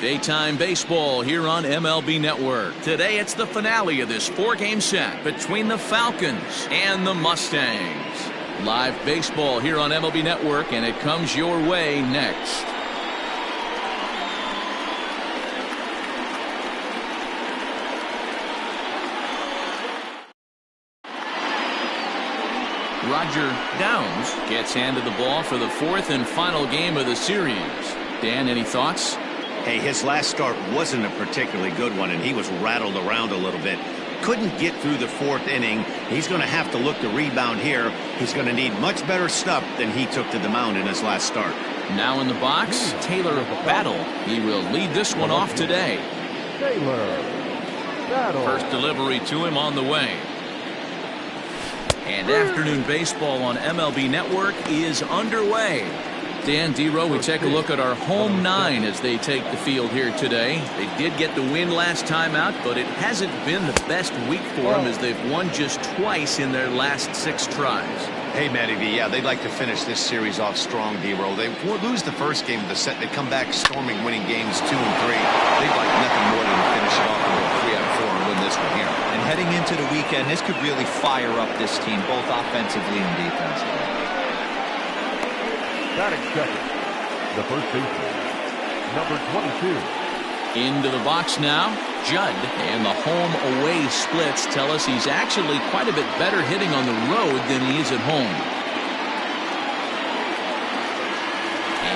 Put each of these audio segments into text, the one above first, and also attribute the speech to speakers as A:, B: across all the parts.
A: Daytime baseball here on MLB Network. Today it's the finale of this 4-game set between the Falcons and the Mustangs. Live baseball here on MLB Network, and it comes your way next. Roger Downs gets handed the ball for the 4th and final game of the series. Dan, any thoughts?
B: Hey, his last start wasn't a particularly good one, and he was rattled around a little bit. Couldn't get through the 4th inning. He's going to have to look to rebound here. He's going to need much better stuff than he took to the mound in his last start.
A: Now in the box, Taylor Battle. He will lead this one off today.
C: Taylor Battle.
A: First delivery to him on the way. And afternoon baseball on MLB Network is underway. Dan, D-Row, we take a look at our home 9 as they take the field here today. They did get the win last time out, but it hasn't been the best week for them as they've won just twice in their last 6 tries.
B: Hey, Matty V, yeah, they'd like to finish this series off strong, D-Row. They lose the first game of the set. They come back storming, winning games 2 and 3. They'd like nothing more than to finish it off and go 3 out of 4 and win this one here.
D: And heading into the weekend, this could really fire up this team, both offensively and defensively.
C: Batting second, the first baseman, number 22.
A: Into the box now, Judd, and the home-away splits tell us he's actually quite a bit better hitting on the road than he is at home.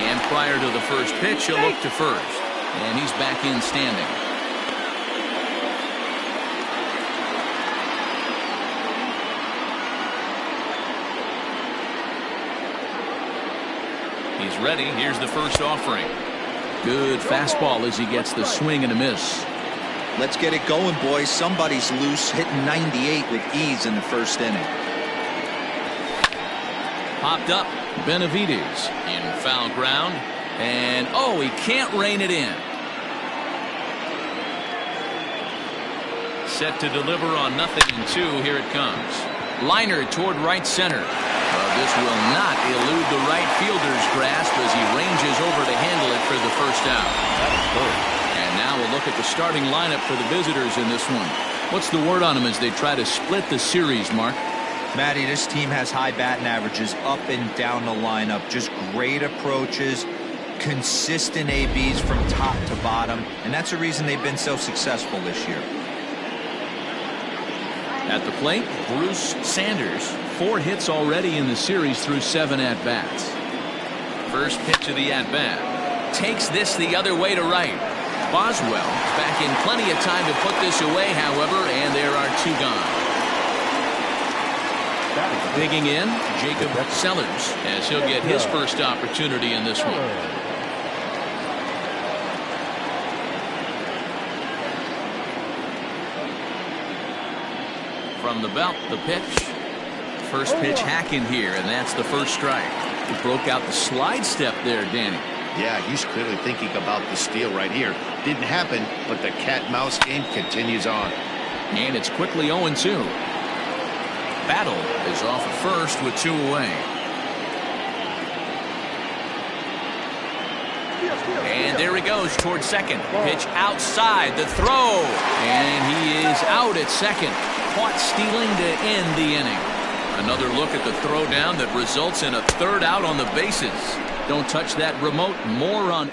A: And prior to the first pitch, he'll look to first, and he's back in standing. He's ready. Here's the first offering. Good fastball as he gets the swing and a miss.
D: Let's get it going, boys. Somebody's loose, hitting 98 with ease in the first inning.
A: Popped up. Benavides in foul ground. And, oh, he can't rein it in. Set to deliver on 0-2. Here it comes. Liner toward right center. This will not elude the right fielder's grasp as he ranges over to handle it for the first out. And now we'll look at the starting lineup for the visitors in this one. What's the word on them as they try to split the series, Mark?
D: Matty, this team has high batting averages up and down the lineup. Just great approaches, consistent ABs from top to bottom, and that's the reason they've been so successful this year.
A: At the plate, Bruce Sanders. 4 hits already in the series through 7 at-bats. First pitch of the at-bat. Takes this the other way to right. Boswell is back in plenty of time to put this away, however, and there are 2 gone. Digging in, Jacob Sellers, as he'll get his first opportunity in this one. From the belt, the pitch. First pitch hack in here, and that's the first strike. He broke out the slide step there, Danny.
B: Yeah, he's clearly thinking about the steal right here. Didn't happen, but the cat-mouse game continues on.
A: And it's quickly 0-2. Battle is off at first with 2 away. And there he goes towards second. Pitch outside, the throw. And he is out at second. Caught stealing to end the inning. Another look at the throw down that results in a 3rd out on the bases. Don't touch that remote. More on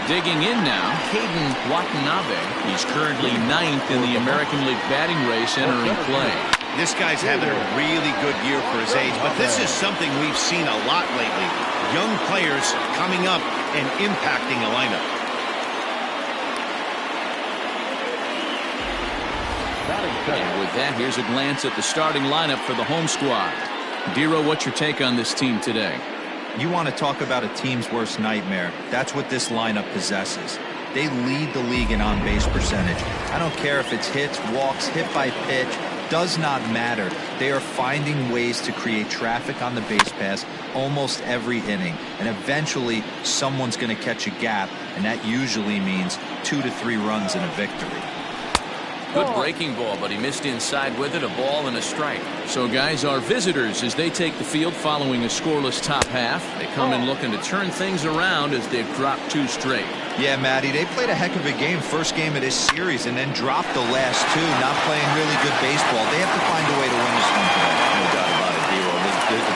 A: digging in now, Caden Watanabe. He's currently 9th in the American League batting race entering play.
B: This guy's having a really good year for his age, but this is something we've seen a lot lately. Young players coming up and impacting a lineup.
A: And with that, here's a glance at the starting lineup for the home squad. D-Row, what's your take on this team today?
D: You want to talk about a team's worst nightmare. That's what this lineup possesses. They lead the league in on-base percentage. I don't care if it's hits, walks, hit by pitch. Does not matter. They are finding ways to create traffic on the base pass almost every inning. And eventually, someone's going to catch a gap, and that usually means 2 to 3 runs and a victory.
A: Good breaking ball, but he missed inside with it. A ball and a strike. So, guys, our visitors, as they take the field following a scoreless top half, they come in looking to turn things around as they've dropped 2 straight.
D: Yeah, Matty, they played a heck of a game, first game of this series, and then dropped the last 2, not playing really good baseball. They have to find a way to win this one today.
B: No doubt about it, D-Roll.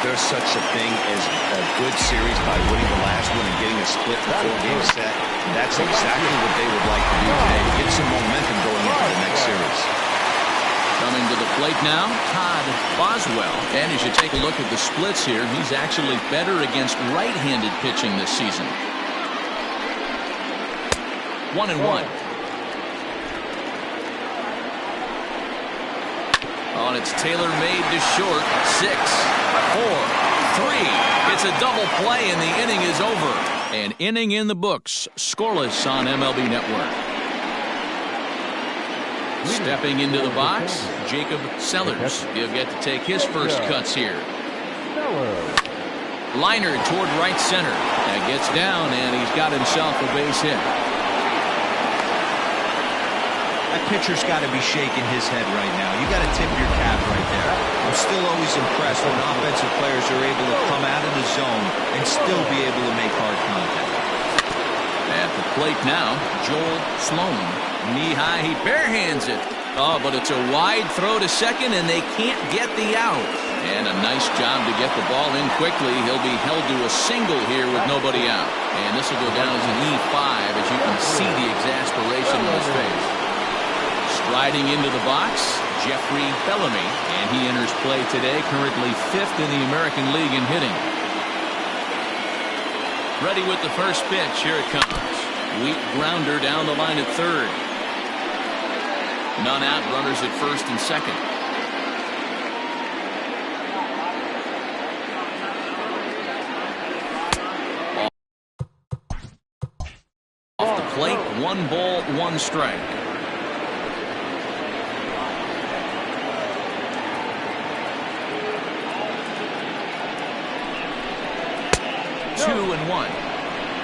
B: There's such a thing as a good series by winning the last one and getting a split before game set. That's exactly what they would like to do today to get some momentum going into the next series.
A: Coming to the plate now, Todd Boswell. And as you take a look at the splits here, he's actually better against right-handed pitching this season. 1-1. On it's tailor-made to short. 6, 4, 3. It's a double play and the inning is over. An inning in the books. Scoreless on MLB Network. Stepping into the box, Jacob Sellers. He'll get to take his first cuts here. Liner toward right center. That gets down and he's got himself a base hit.
D: That pitcher's got to be shaking his head right now. You got to tip your cap right there. I'm still always impressed when offensive players are able to come out of the zone and still be able to make hard contact.
A: At the plate now, Joel Sloan. Knee high, he barehands it. Oh, but it's a wide throw to second, and they can't get the out. And a nice job to get the ball in quickly. He'll be held to a single here with nobody out. And this will go down as an E5 as you can see the exasperation on his face. Striding into the box, Jeffrey Bellamy, and he enters play today, currently 5th in the American League in hitting. Ready with the first pitch. Here it comes. Weak grounder down the line at third. None out, runners at first and second. Off the plate, 1 ball, 1 strike. Two and 1.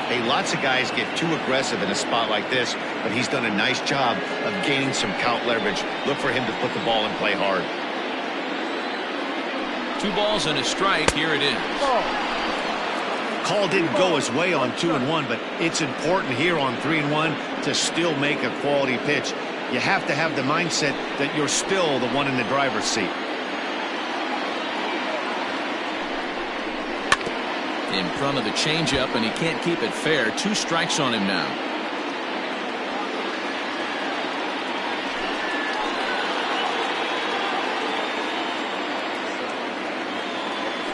B: Hey, lots of guys get too aggressive in a spot like this, but he's done a nice job of gaining some count leverage. Look for him to put the ball and play hard.
A: 2 balls and a strike. Here it is.
B: Call didn't go his way on 2 and 1, but it's important here on 3 and 1 to still make a quality pitch. You have to have the mindset that you're still the one in the driver's seat.
A: In front of the changeup, and he can't keep it fair. 2 strikes on him now.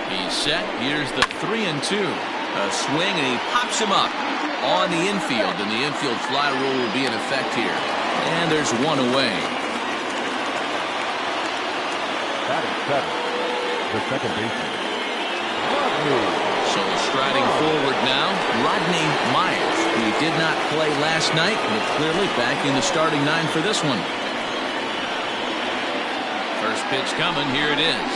A: He's set. Here's the 3 and 2. A swing, and he pops him up on the infield, and the infield fly rule will be in effect here. And there's 1 away.
C: That is 7. The second baseman.
A: So striding forward now, Rodney Myers. He did not play last night, but clearly back in the starting 9 for this one. First pitch coming. Here it is.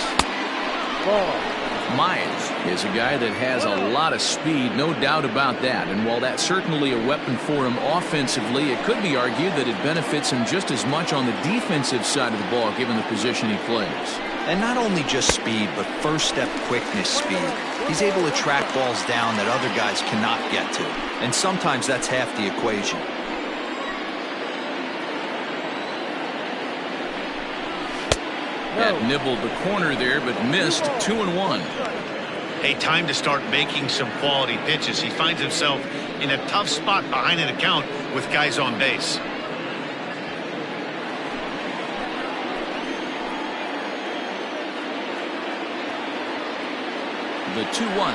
A: Myers is a guy that has a lot of speed, no doubt about that. And while that's certainly a weapon for him offensively, it could be argued that it benefits him just as much on the defensive side of the ball, given the position he plays.
D: And not only just speed, but first step quickness speed. He's able to track balls down that other guys cannot get to. And sometimes that's half the equation.
A: That nibbled the corner there, but missed. 2 and 1.
B: Hey, time to start making some quality pitches. He finds himself in a tough spot behind an account with guys on base.
A: The 2-1.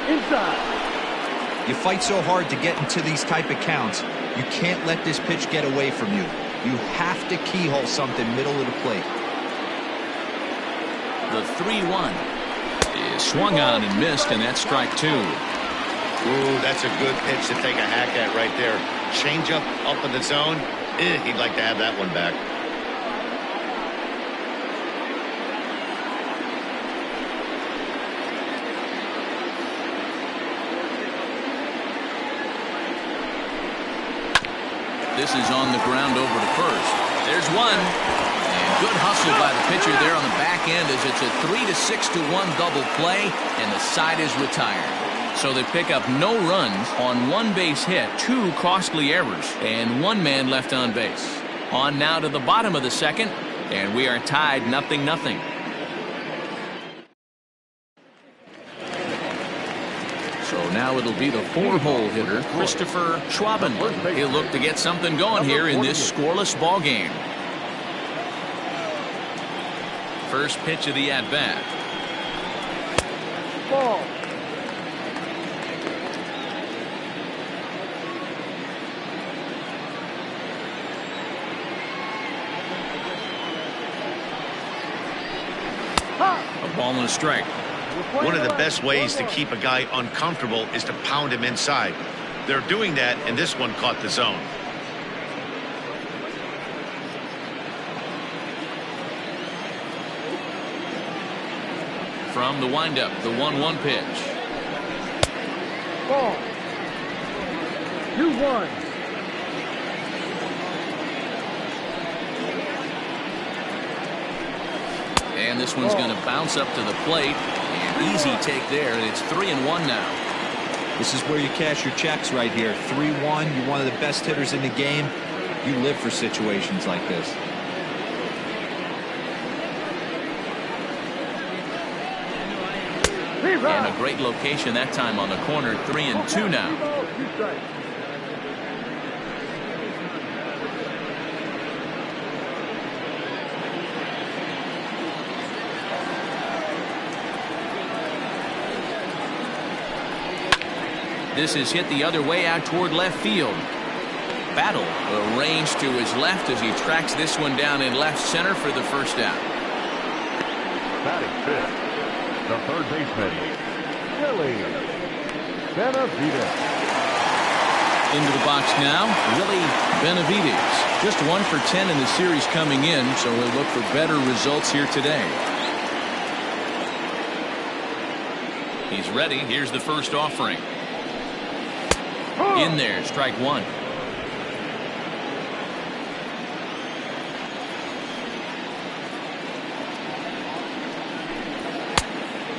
C: Inside.
D: You fight so hard to get into these type of counts, you can't let this pitch get away from you. You have to keyhole something middle of the plate.
A: The 3-1 is swung on and missed, and that's strike 2.
B: Ooh, that's a good pitch to take a hack at right there. Change up in the zone. He'd like to have that one back.
A: this is on the ground over to first. There's one. And good hustle by the pitcher there on the back end as it's a 3-6-1 double play, and the side is retired. So they pick up no runs on one base hit, 2 costly errors, and 1 man left on base. On now to the bottom of the second, and we are tied 0-0. So now it'll be the 4-hole hitter, Christopher Schwaben. He'll look to get something going here in this scoreless ball game. First pitch of the at-bat.
C: Ball.
A: A ball and a strike.
B: One of the best ways to keep a guy uncomfortable is to pound him inside. They're doing that, and this one caught the zone.
A: From the windup, the 1-1 pitch.
C: Ball. 2-1.
A: And this one's going to bounce up to the plate. And easy take there, and it's 3-1 now.
D: This is where you cash your checks right here. 3-1. You're one of the best hitters in the game. You live for situations like this.
A: And a great location that time on the corner. 3-2 now. This is hit the other way out toward left field. Battle arranged to his left as he tracks this one down in left center for the first out.
C: Batting fifth, the third baseman, Willie Benavides.
A: Into the box now, Willie Benavides. Just 1 for 10 in the series coming in, so he'll look for better results here today. He's ready. Here's the first offering. In there, strike 1.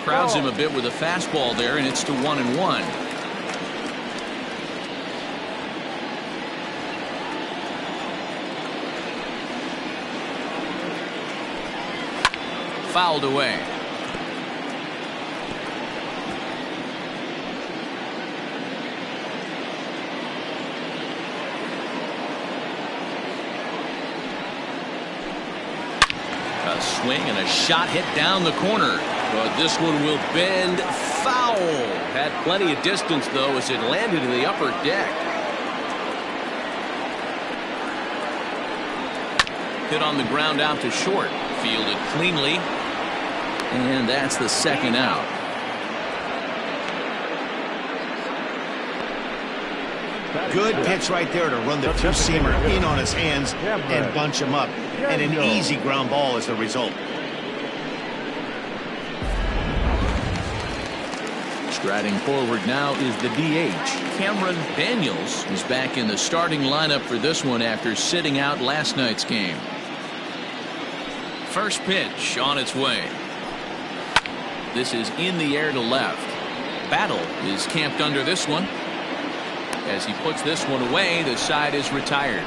A: Crowds him a bit with a fastball there, and it's to 1-1. Fouled away. A swing and a shot hit down the corner. But this one will bend foul. Had plenty of distance, though, as it landed in the upper deck. Hit on the ground out to short. Fielded cleanly. And that's the second out.
B: Good pitch right there to run the two-seamer in on his hands and bunch him up. And an easy ground ball as a result.
A: Striding forward now is the DH. Cameron Daniels is back in the starting lineup for this one after sitting out last night's game. First pitch on its way. This is in the air to left. Battle is camped under this one. As he puts this one away, the side is retired.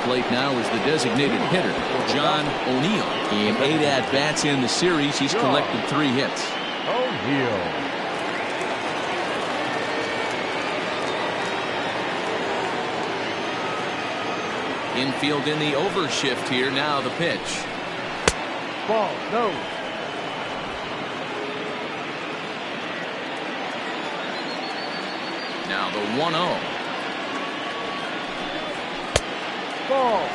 A: Plate now is the designated hitter, John O'Neill. In 8 at-bats in the series, he's collected 3 hits.
C: O'Neill.
A: Infield in the overshift here. Now the pitch.
C: Ball, no.
A: Now the 1-0.
C: Ball.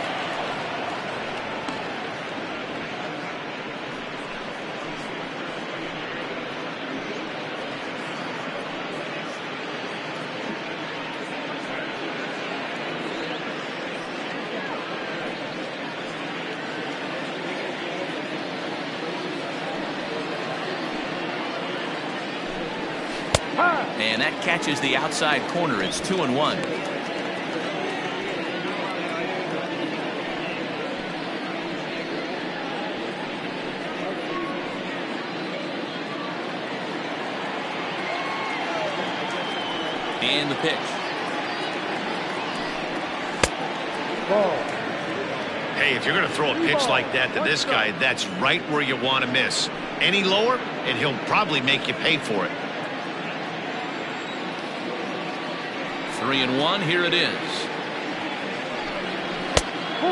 A: And that catches the outside corner. It's 2-1. And the pitch.
C: Ball.
B: Hey, if you're going to throw a pitch like that to this guy, that's right where you want to miss. Any lower, and he'll probably make you pay for it.
A: 3-1. Here it is.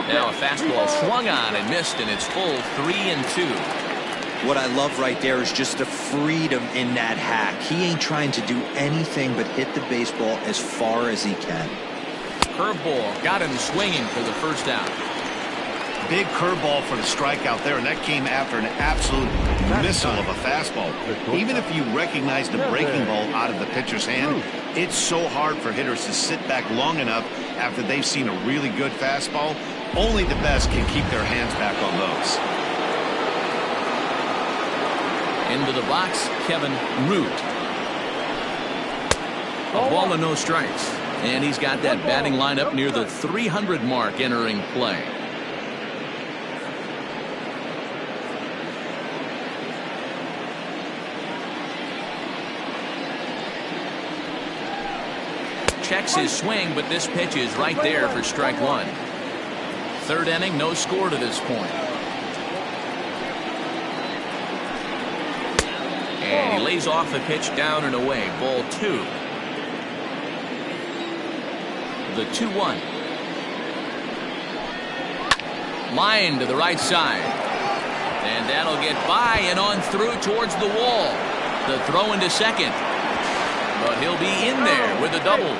A: Now a fastball swung on and missed, and it's full 3-2.
D: What I love right there is just the freedom in that hack. He ain't trying to do anything but hit the baseball as far as he can.
A: Curveball got him swinging for the first out.
B: Big curveball for the strikeout there, and that came after an absolute missile of a fastball. Even if you recognize the breaking ball out of the pitcher's hand, it's so hard for hitters to sit back long enough after they've seen a really good fastball. Only the best can keep their hands back on those.
A: Into the box, Kevin Root. A ball and no strikes. And he's got that batting lineup near the 300 mark entering play. Checks his swing, but this pitch is right there for strike one. Third inning, no score to this point. And he lays off the pitch down and away. Ball two. The 2-1. Line to the right side. And that'll get by and on through towards the wall. The throw into second. But he'll be in there with a double.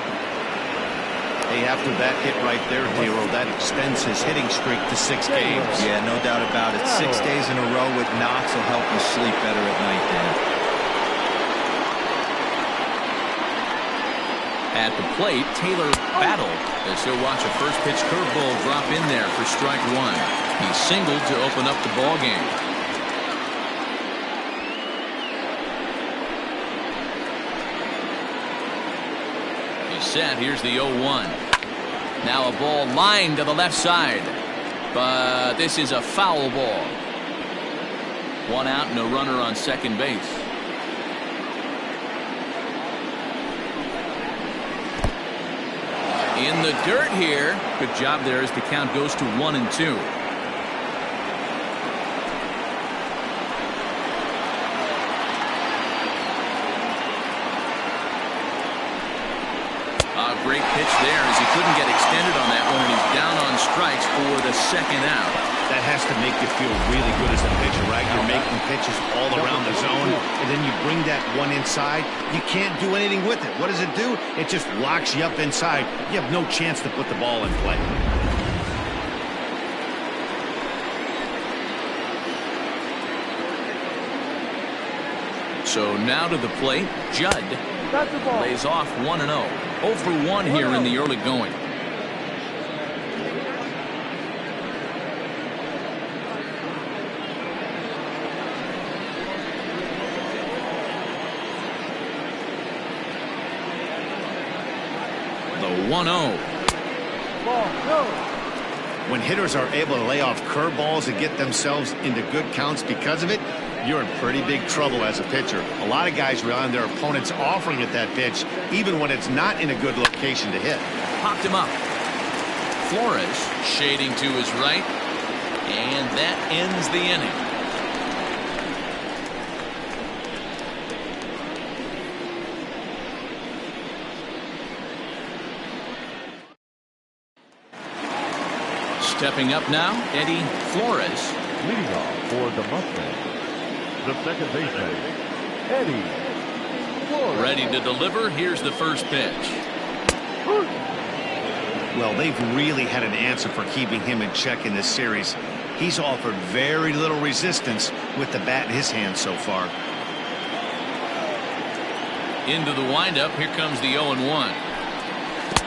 B: Hey, after that hit right there, Hero, that extends his hitting streak to 6 games.
D: Yeah, no doubt about it. 6 days in a row with knocks will help you sleep better at night, Dan.
A: At the plate, Taylor battled as he'll watch a first pitch curveball drop in there for strike one. He singled to open up the ball game. He's set. Here's the 0-1. Now a ball lined to the left side, but this is a foul ball. One out and a runner on second base. In the dirt here. Good job there as the count goes to 1-2. A great pitch there as he couldn't get extended on that one, and he's down on strikes for the second out.
B: That has to make you feel really good as a pitcher, right? You're making pitches all around the zone, and then you bring that one inside. You can't do anything with it. What does it do? It just locks you up inside. You have no chance to put the ball in play.
A: So now to the plate, Judd lays off 1-0. 0 for 1 here in the early going. The 1-0.
B: When hitters are able to lay off curveballs and get themselves into good counts because of it, you're in pretty big trouble as a pitcher. A lot of guys rely on their opponents offering at that pitch, even when it's not in a good location to hit.
A: Popped him up. Flores shading to his right, and that ends the inning. Stepping up now, Eddie Flores.
C: Leading off for the Mustangs, the second baseman, Eddie Flores.
A: Ready to deliver. Here's the first pitch.
B: Well, they've really had an answer for keeping him in check in this series. He's offered very little resistance with the bat in his hand so far.
A: Into the windup. Here comes the 0-1.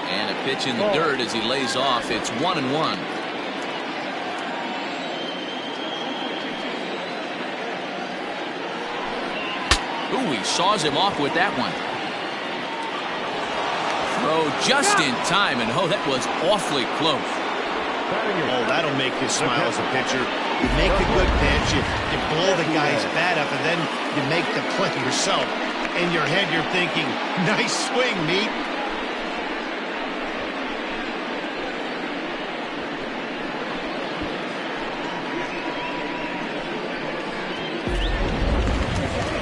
A: And a pitch in the dirt as he lays off. It's 1-1. Ooh, he saws him off with that one. throw just in time, and oh, that was awfully close.
B: Oh, that'll make you smile as a pitcher. You make the good pitch, you blow the guy's bat up, and then you make the play yourself. In your head, you're thinking, nice swing, meat.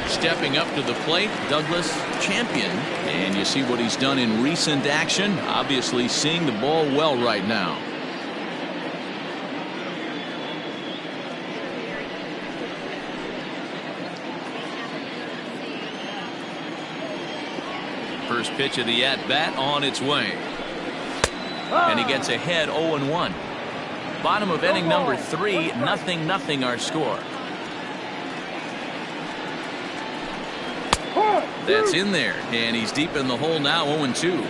A: Stepping up to the plate, Douglas, champion. And you see what he's done in recent action. Obviously seeing the ball well right now. First pitch of the at-bat on its way. And he gets ahead 0-1. Bottom of inning number 3, 0-0 our score. That's in there, and he's deep in the hole now, 0-2.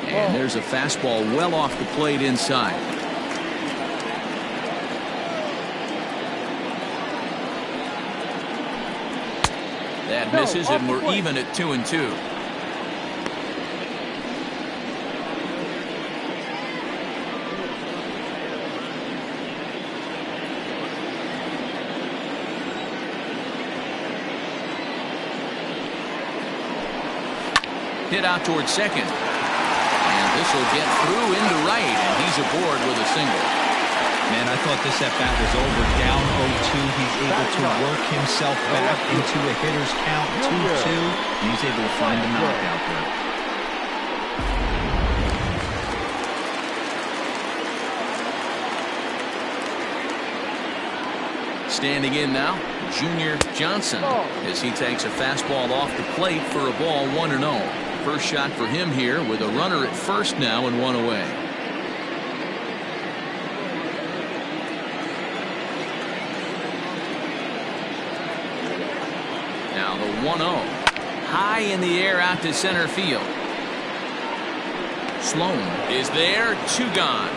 A: And there's a fastball well off the plate inside. That misses, and we're even at 2-2. Hit out towards second. And this will get through into right, and he's aboard with a single.
D: Man, I thought this at-bat was over. Down 0-2. He's able to work himself back into a hitter's count, 2-2. And he's able to find a knockout there.
A: Standing in now, Junior Johnson, as he takes a fastball off the plate for a ball, 1-0. First shot for him here with a runner at first now and one away. Now the 1-0. High in the air out to center field. Sloan is there, 2 gone.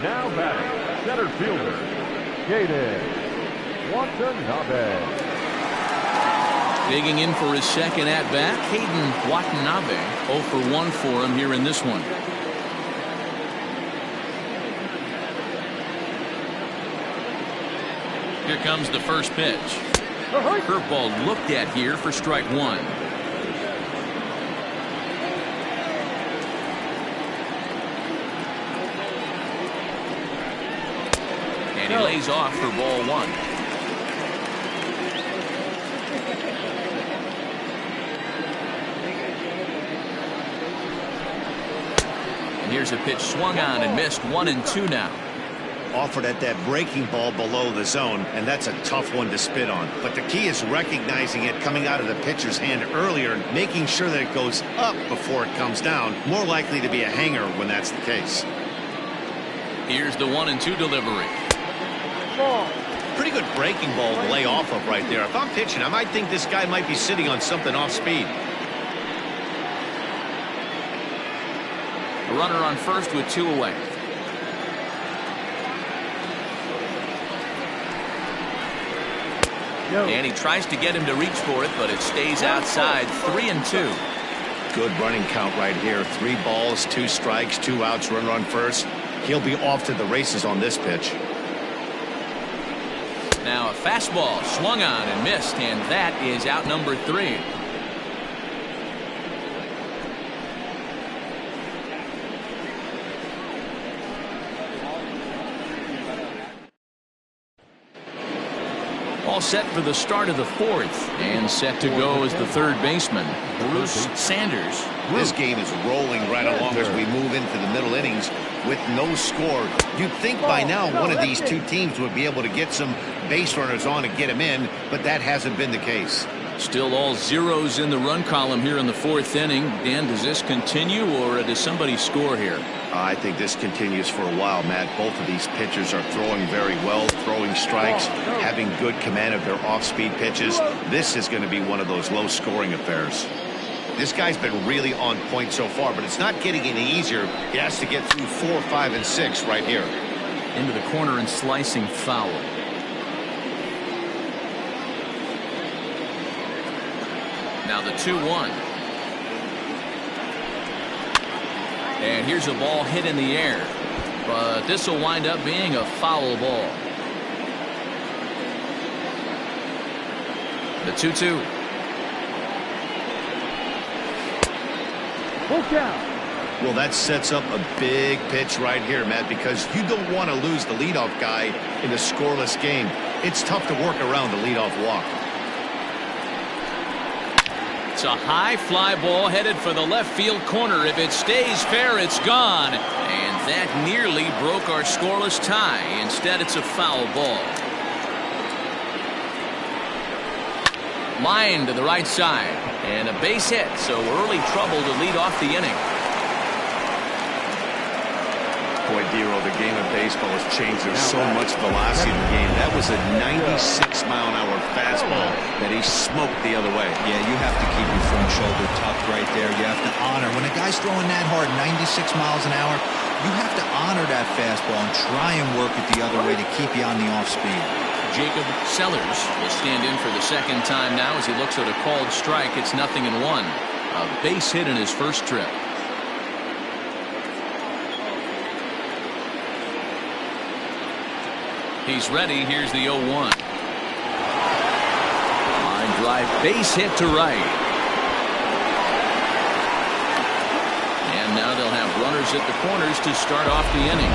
C: Now batting, center fielder, Caden Watanabe.
A: Digging in for his second at-bat, Caden Watanabe. 0 for 1 for him here in this one. Here comes the first pitch. Curveball looked at here for strike 1. And he lays off for ball 1. Here's a pitch swung on and missed, 1-2 now.
B: Offered at that breaking ball below the zone, and that's a tough one to spit on. But the key is recognizing it coming out of the pitcher's hand earlier and making sure that it goes up before it comes down. More likely to be a hanger when that's the case.
A: Here's the 1-2 delivery.
B: Pretty good breaking ball to lay off of right there. If I'm pitching, I might think this guy might be sitting on something off speed.
A: A runner on first with 2 away. And he tries to get him to reach for it, but it stays outside. 3-2.
B: Good running count right here. 3 balls, 2 strikes, 2 outs, runner on first. He'll be off to the races on this pitch.
A: Now a fastball swung on and missed, and that is out number 3. All set for the start of the 4th, and set to go as the third baseman, Bruce Sanders.
B: This game is rolling right along as we move into the middle innings with no score. You'd think by now one of these 2 teams would be able to get some base runners on and get them in, but that hasn't been the case.
A: Still all zeros in the run column here in the 4th inning. Dan, does this continue, or does somebody score here?
B: I think this continues for a while, Matt. Both of these pitchers are throwing very well, throwing strikes, having good command of their off-speed pitches. This is going to be one of those low-scoring affairs. This guy's been really on point so far, but it's not getting any easier. He has to get through 4, 5, and 6 right here.
A: into the corner and slicing foul. Now the 2-1. And here's a ball hit in the air, but this will wind up being a foul ball. The 2-2.
B: Well, that sets up a big pitch right here, Matt, because you don't want to lose the leadoff guy in a scoreless game. It's tough to work around the leadoff walk.
A: It's a high fly ball headed for the left field corner. If it stays fair, it's gone. And that nearly broke our scoreless tie. Instead, it's a foul ball. Line to the right side. And a base hit, so early trouble to lead off the inning.
B: Boy, Dero, the game of baseball has changed. There's so much velocity in the game. That was a 96-mile-an-hour fastball that he smoked the other way.
D: Yeah, you have to keep your front shoulder tucked right there. You have to honor. When a guy's throwing that hard, 96 miles an hour, you have to honor that fastball and try and work it the other way to keep you on the off speed.
A: Jacob Sellers will stand in for the second time now as he looks at a called strike. It's 0-1. A base hit in his first trip. He's ready. Here's the 0-1. Line drive, base hit to right. And now they'll have runners at the corners to start off the inning.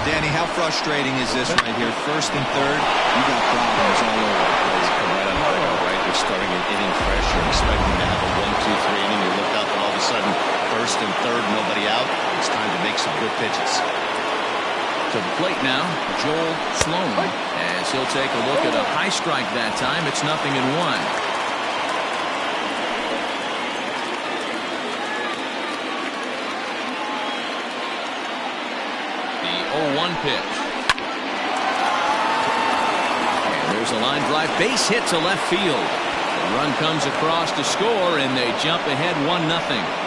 D: Danny, how frustrating is this right here? First and third, you got problems all over the place.
B: Come right out of the dugout, right? They're starting an inning fresh. You're expecting to have a 1-2-3 inning. You look up and all of a sudden, first and third, nobody out. It's time to make some good pitches.
A: To the plate now, Joel Sloan, as he'll take a look at a high strike that time. It's 0-1. The 0-1 pitch. And there's a line drive, base hit to left field. The run comes across to score, and they jump ahead 1-0.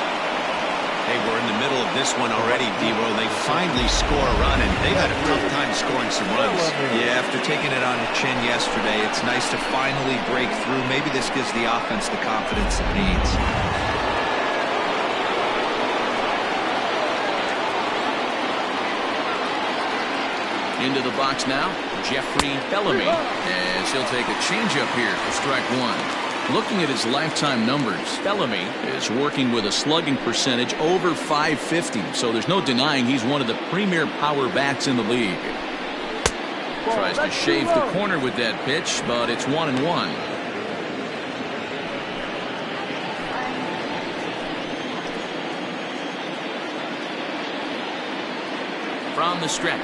B: Hey, we're in the middle of this one already, Dero. They finally score a run, and they've had a tough time scoring some runs.
D: Yeah, after taking it on the chin yesterday, it's nice to finally break through. Maybe this gives the offense the confidence it needs.
A: Into the box now, Jeffrey Bellamy, as he'll take a changeup here for strike one. Looking at his lifetime numbers, Bellamy is working with a slugging percentage over .550, so there's no denying he's one of the premier power bats in the league. Tries to shave the corner with that pitch, but it's 1-1. From the stretch.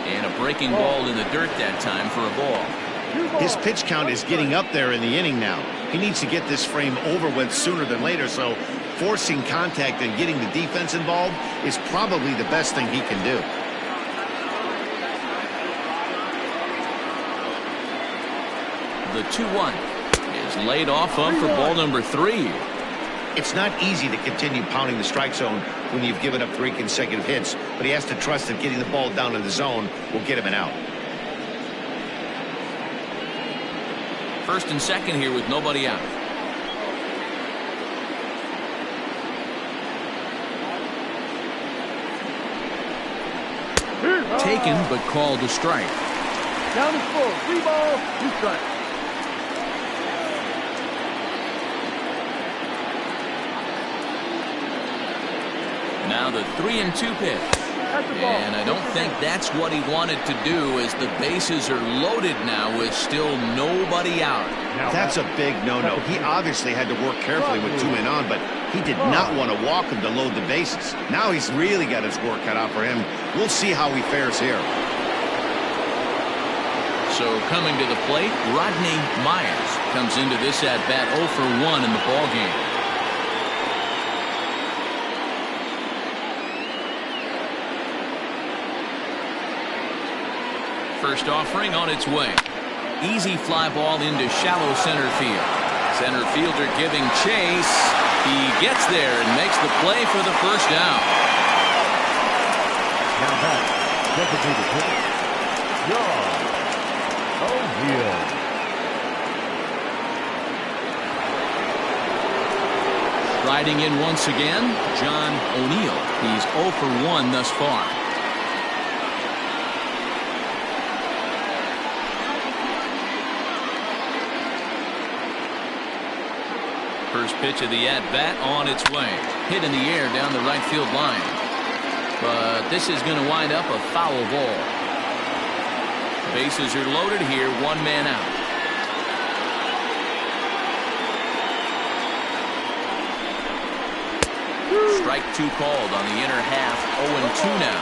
A: And a breaking ball in the dirt that time for a ball.
B: His pitch count is getting up there in the inning now. He needs to get this frame over with sooner than later, so forcing contact and getting the defense involved is probably the best thing he can do.
A: The 2-1 is laid off of for ball number 3.
B: It's not easy to continue pounding the strike zone when you've given up 3 consecutive hits, but he has to trust that getting the ball down in the zone will get him an out.
A: First and second here with nobody out. Taken but called a strike.
E: Down is full. 3 balls, 2 strikes.
A: Now the 3-2 pitch. And I don't think that's what he wanted to do, as the bases are loaded now with still nobody out.
B: That's a big no-no. He obviously had to work carefully with 2 men on, but he did not want to walk him to load the bases. Now he's really got his work cut out for him. We'll see how he fares here.
A: So coming to the plate, Rodney Myers comes into this at-bat 0 for 1 in the ballgame. First offering on its way. Easy fly ball into shallow center field. Center fielder giving chase. He gets there and makes the play for the first out.
C: Designated hitter, John O'Neill.
A: Riding in once again, John O'Neill. He's 0 for 1 thus far. First pitch of the at-bat on its way. Hit in the air down the right field line. But this is going to wind up a foul ball. Bases are loaded here, one man out. Strike 2 called on the inner half. 0-2 now.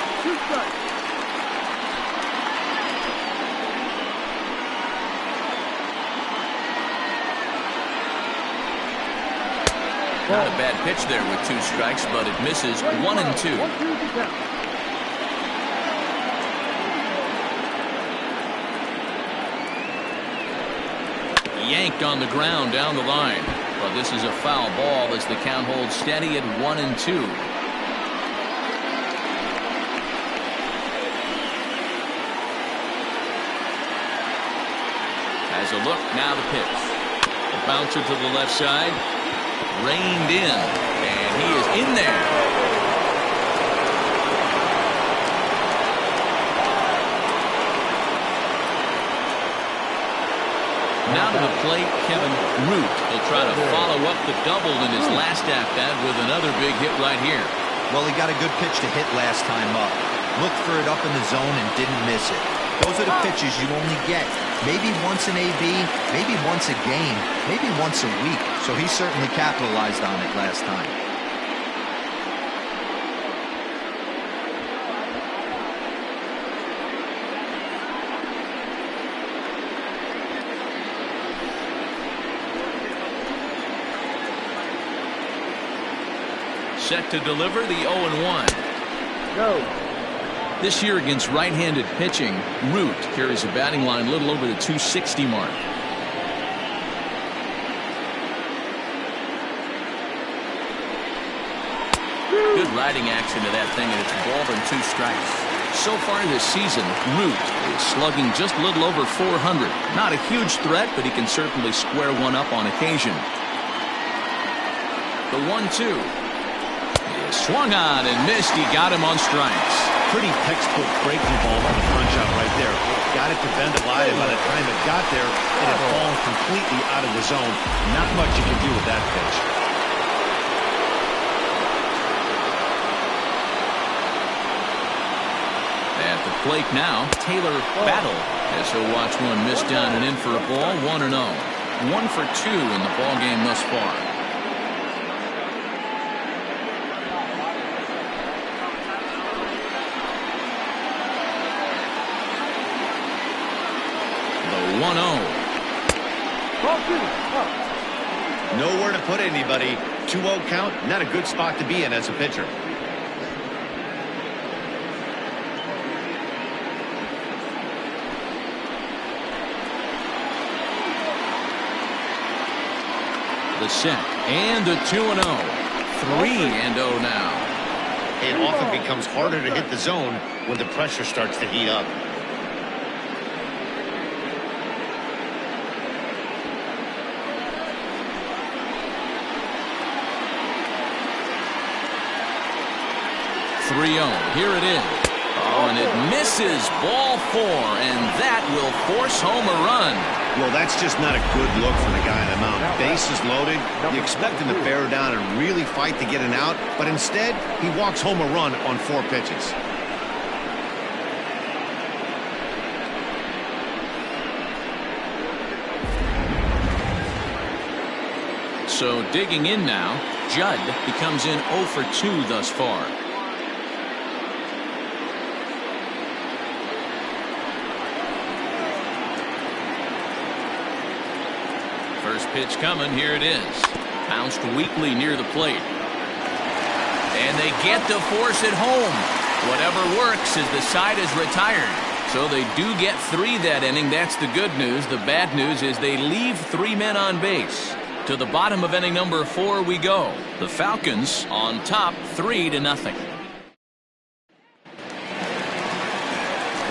A: Not a bad pitch there with 2 strikes, but it misses. 1-2. Yanked on the ground down the line. But this is a foul ball as the count holds steady at 1-2. Has a look, now the pitch. A bouncer to the left side. Reined in, and he is in there. Now to the plate, Kevin Root. He'll try to follow up the double in his last at-bat with another big hit right here.
D: Well, he got a good pitch to hit last time up. Looked for it up in the zone and didn't miss it. Those are the pitches you only get. Maybe once an AB, maybe once a game, maybe once a week. So he certainly capitalized on it last time.
A: Set to deliver the 0-1.
E: Go.
A: This year against right-handed pitching, Root carries a batting line a little over the 260 mark. Good riding action to that thing, and it's a ball and 2 strikes. So far this season, Root is slugging just a little over 400. Not a huge threat, but he can certainly square one up on occasion. The 1-2. Swung on and missed. He got him on strikes.
B: Pretty textbook breaking ball on the punch out right there. Got it to bend a line, and by the time it got there, it had fallen completely out of the zone. Not much you can do with that pitch.
A: At the plate now, Taylor Battle, as he'll watch one miss down and in for a ball. 1-0. 1 for 2 in the ball game thus far. The 1-0.
B: Nowhere to put anybody. 2-0 count, not a good spot to be in as a pitcher.
A: The set and the 2-0. 3-0 now.
B: It often becomes harder to hit the zone when the pressure starts to heat up.
A: Here it is. Oh, and it misses. Ball 4, and that will force home a run.
B: Well, that's just not a good look for the guy on the mound. Bases loaded. You expect him to bear down and really fight to get an out, but instead, he walks home a run on 4 pitches.
A: So digging in now, Judd becomes in 0 for 2 thus far. First pitch coming, here it is. Bounced weakly near the plate. And they get the force at home. Whatever works as the side is retired. So they do get 3 that inning. That's the good news. The bad news is they leave 3 men on base. To the bottom of inning number 4 we go. The Falcons on top 3-0.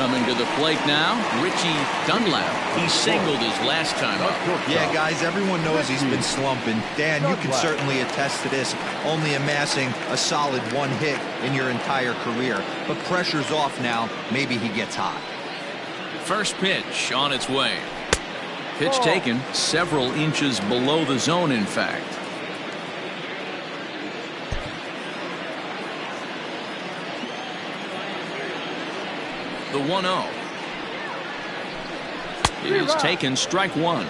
A: Coming to the plate now, Richie Dunlap. He singled his last time up.
D: Yeah, guys, everyone knows he's been slumping. Dan, you can certainly attest to this, only amassing a solid 1 hit in your entire career. But pressure's off now. Maybe he gets hot.
A: First pitch on its way. Pitch taken several inches below the zone, in fact. The 1-0 is taken, strike one.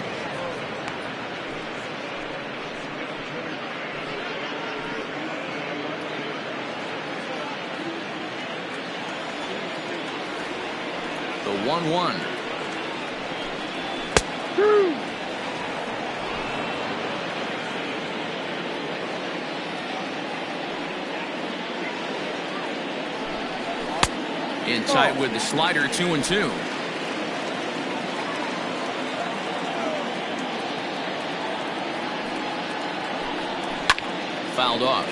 A: The 1-1. In tight with the slider, 2-2. Fouled off.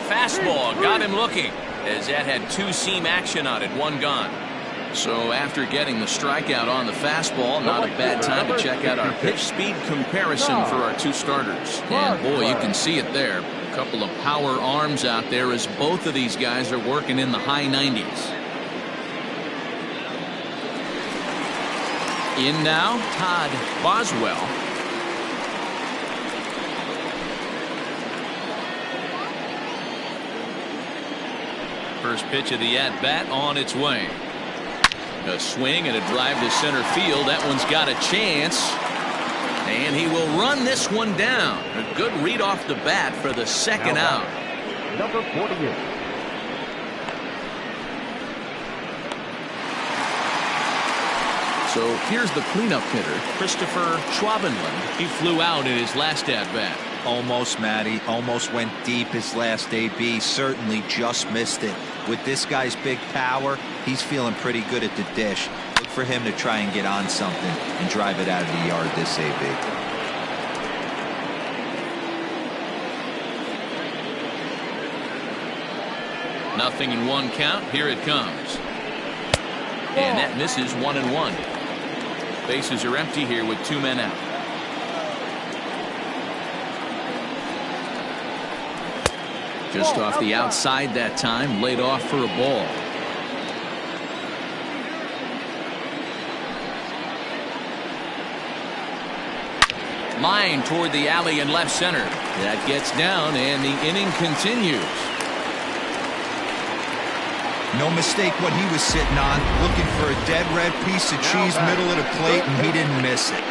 A: Fastball got him looking, as that had 2-seam action on it, one gone. So after getting the strikeout on the fastball, not a bad time to check out our pitch speed comparison for our two starters. And boy, you can see it there. A couple of power arms out there as both of these guys are working in the high 90s. In now, Todd Boswell. First pitch of the at-bat on its way. A swing and a drive to center field. That one's got a chance. And he will run this one down. A good read off the bat for the second out.
C: Number 48.
A: So here's the cleanup hitter, Christopher Schwabenland. He flew out in his last at-bat.
D: Almost, Matty. Almost went deep his last AB. Certainly just missed it. With this guy's big power, he's feeling pretty good at the dish. Look for him to try and get on something and drive it out of the yard this AB.
A: Nothing in one count. Here it comes. And that misses 1-1. Bases are empty here with 2 men out. Just off the outside that time, laid off for a ball. Line toward the alley in left center. That gets down and the inning continues.
D: No mistake what he was sitting on, looking for a dead red piece of cheese middle of the plate, and he didn't miss it.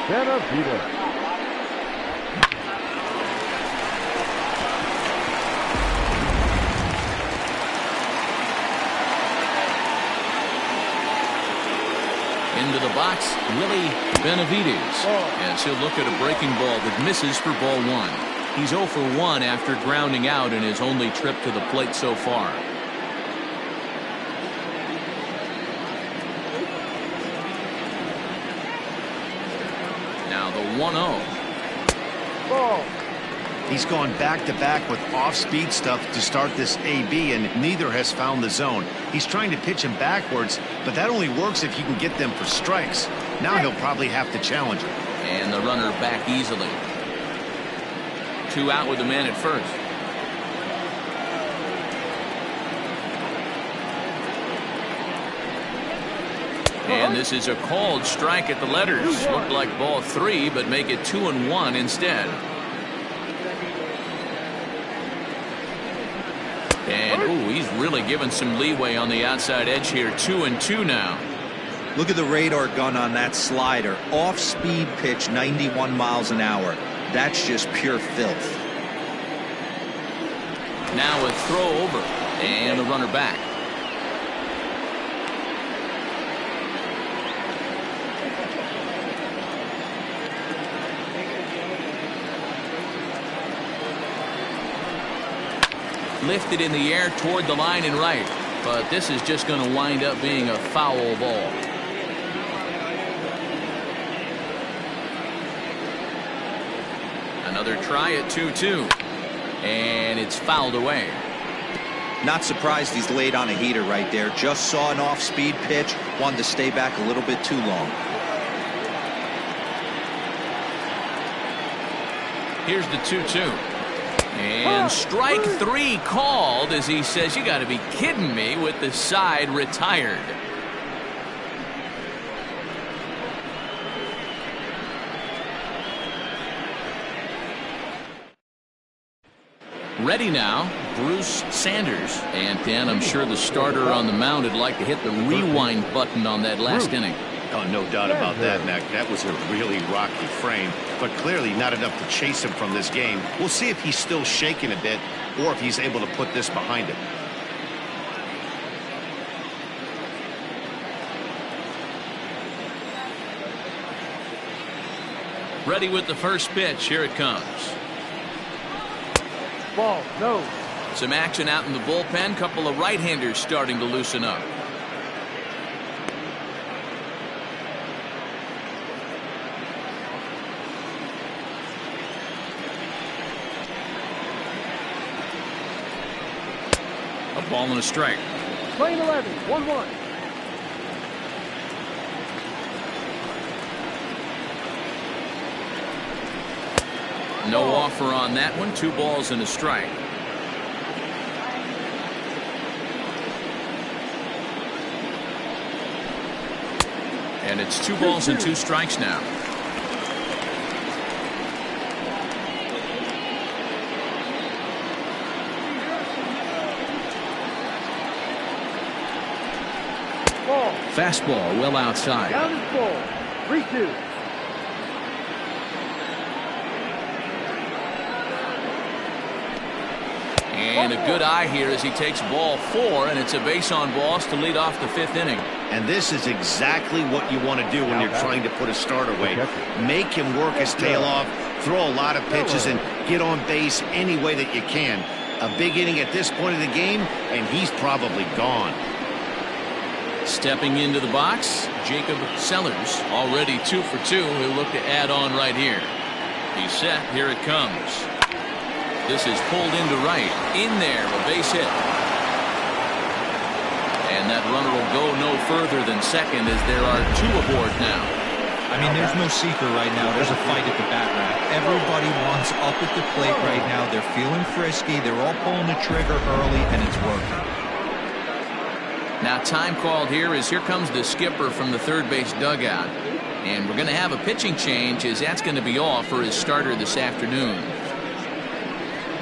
C: Xanadu.
A: Into the box, Willie Benavides. As he'll look at a breaking ball that misses for ball one. He's 0 for 1 after grounding out in his only trip to the plate so far. Now the 1-0.
B: He's gone back-to-back with off-speed stuff to start this AB, and neither has found the zone. He's trying to pitch him backwards, but that only works if you can get them for strikes. Now he'll probably have to challenge him.
A: And the runner back easily. 2 out with the man at first. And this is a called strike at the letters. Looked like ball 3, but make it 2-1 instead. And ooh, he's really given some leeway on the outside edge here. 2-2 now.
D: Look at the radar gun on that slider. Off-speed pitch, 91 miles an hour. That's just pure filth.
A: Now a throw over and the runner back. Lifted in the air toward the line and right, but this is just going to wind up being a foul ball. Another try at 2-2. And it's fouled away.
D: Not surprised he's laid on a heater right there. Just saw an off-speed pitch. Wanted to stay back a little bit too long.
A: Here's the 2-2. And strike 3 called as he says, you got to be kidding me, with the side retired. Ready now, Bruce Sanders. And Dan, I'm sure the starter on the mound would like to hit the rewind button on that last inning.
B: Oh, no doubt about that, Mac. That was a really rocky frame, but clearly not enough to chase him from this game. We'll see if he's still shaking a bit or if he's able to put this behind him.
A: Ready with the first pitch. Here it comes.
E: Ball, no.
A: Some action out in the bullpen. Couple of right-handers starting to loosen up. A ball and a strike.
E: Lane 11, 1-1.
A: No offer on that one. 2 balls and a strike. And it's 2 balls and 2 strikes now.
E: Ball.
A: Fastball well outside.
E: Down is ball. 3-2.
A: And a good eye here as he takes ball 4, and it's a base on balls to lead off the 5th inning.
B: And this is exactly what you want to do when you're trying to put a starter away. Make him work his tail off, throw a lot of pitches, and get on base any way that you can. A big inning at this point of the game, and he's probably gone.
A: Stepping into the box, Jacob Sellers, already 2 for 2. He'll look to add on right here. He's set. Here it comes. This is pulled into right. In there, a base hit. And that runner will go no further than second as there are 2 aboard now.
D: I mean, there's no secret right now. There's a fight at the bat rack. Everybody wants up at the plate right now. They're feeling frisky. They're all pulling the trigger early, and it's working.
A: Now time called here as here comes the skipper from the third base dugout. And we're going to have a pitching change as that's going to be all for his starter this afternoon.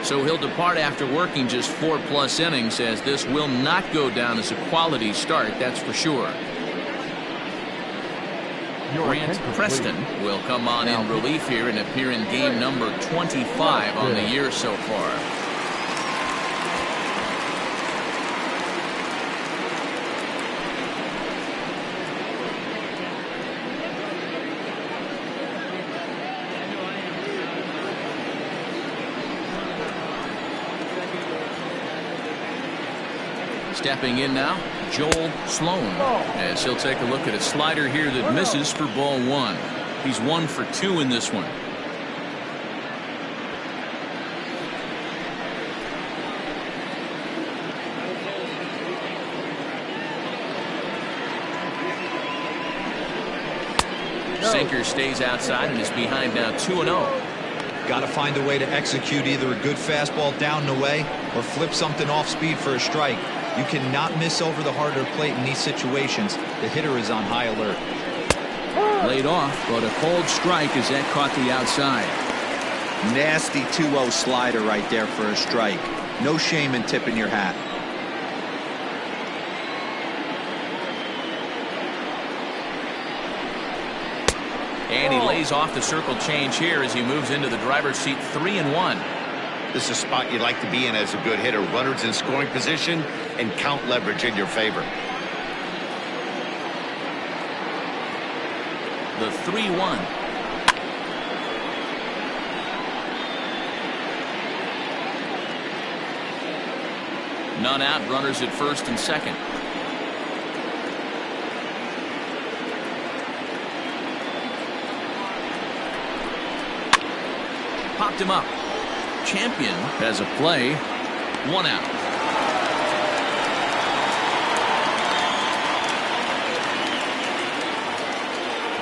A: So he'll depart after working just 4+ innings, as this will not go down as a quality start, that's for sure. Grant Preston will come on in relief here and appear in game number 25 on the year so far. Stepping in now, Joel Sloan, as he'll take a look at a slider here that misses for ball 1. He's 1 for 2 in this one. Sinker stays outside and is behind now 2-0.
D: Got to find a way to execute either a good fastball down and away or flip something off speed for a strike. You cannot miss over the harder plate in these situations. The hitter is on high alert.
A: Laid off, but a cold strike as that caught the outside.
D: Nasty 2-0 slider right there for a strike. No shame in tipping your hat.
A: And he lays off the circle change here as he moves into the driver's seat. 3-1.
B: This is a spot you'd like to be in as a good hitter. Runners in scoring position and count leverage in your favor.
A: The 3-1. None out, runners at first and second. Popped picked him up. Champion has a play. 1 out.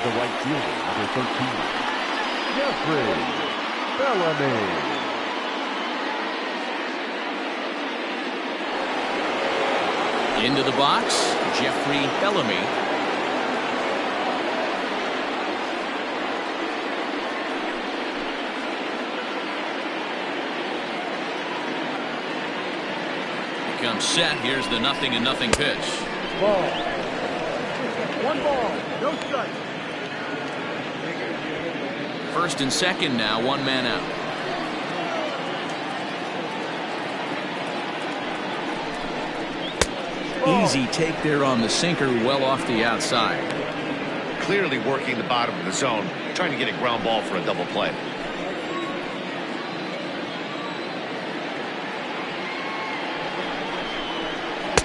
C: The right fielder, number 13, Jeffrey Bellamy.
A: Into the box, Jeffrey Bellamy. Becomes set. Here's the 0-0 pitch.
E: Ball. 1 ball, no strike.
A: First and second now, 1 man out. Easy take there on the sinker, well off the outside.
B: Clearly working the bottom of the zone, trying to get a ground ball for a double play.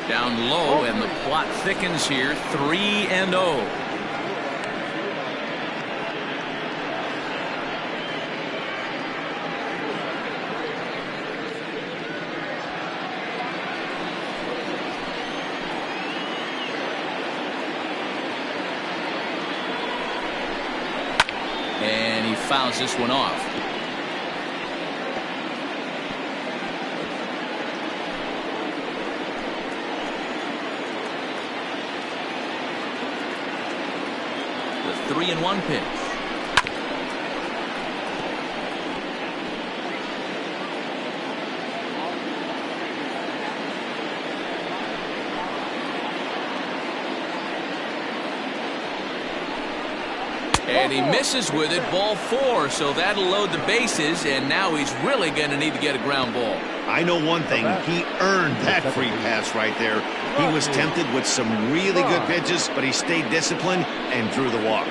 A: Down low, and the plot thickens here. 3-0. And he fouls this one off. The 3-1 pitch. And he misses with it, ball 4, so that'll load the bases, and now he's really going to need to get a ground ball.
B: I know one thing, he earned that free pass right there. He was tempted with some really good pitches, but he stayed disciplined and drew the walk.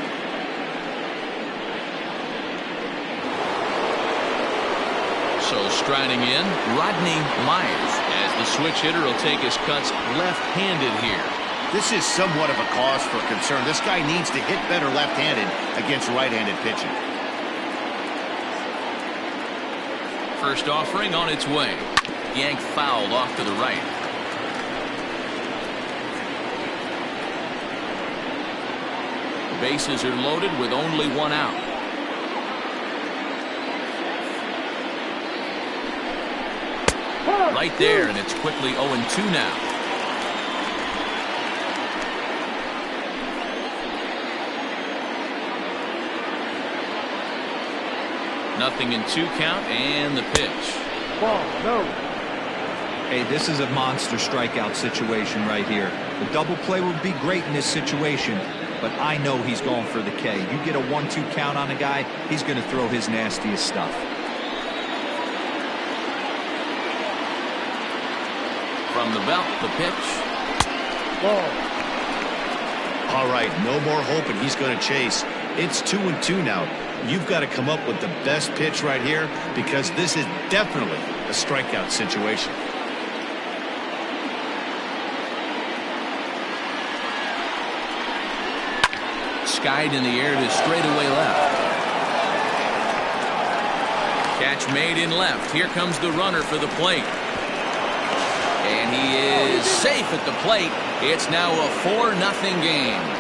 A: So striding in, Rodney Myers, as the switch hitter will take his cuts left-handed here.
B: This is somewhat of a cause for concern. This guy needs to hit better left-handed against right-handed pitching.
A: First offering on its way. Yank fouled off to the right. Bases are loaded with only 1 out. Right there, and it's quickly 0-2 now. Nothing in 2 count, and the pitch.
E: Ball, no.
D: Hey, this is a monster strikeout situation right here. The double play would be great in this situation, but I know he's going for the K. You get a 1-2 count on a guy, he's going to throw his nastiest stuff.
A: From the belt, the pitch.
E: Ball.
B: All right, no more hope, and he's going to chase. It's 2-2 now. You've got to come up with the best pitch right here, because this is definitely a strikeout situation.
A: Skied in the air to straightaway left. Catch made in left. Here comes the runner for the plate. And he is safe at the plate. It's now a 4-0 game.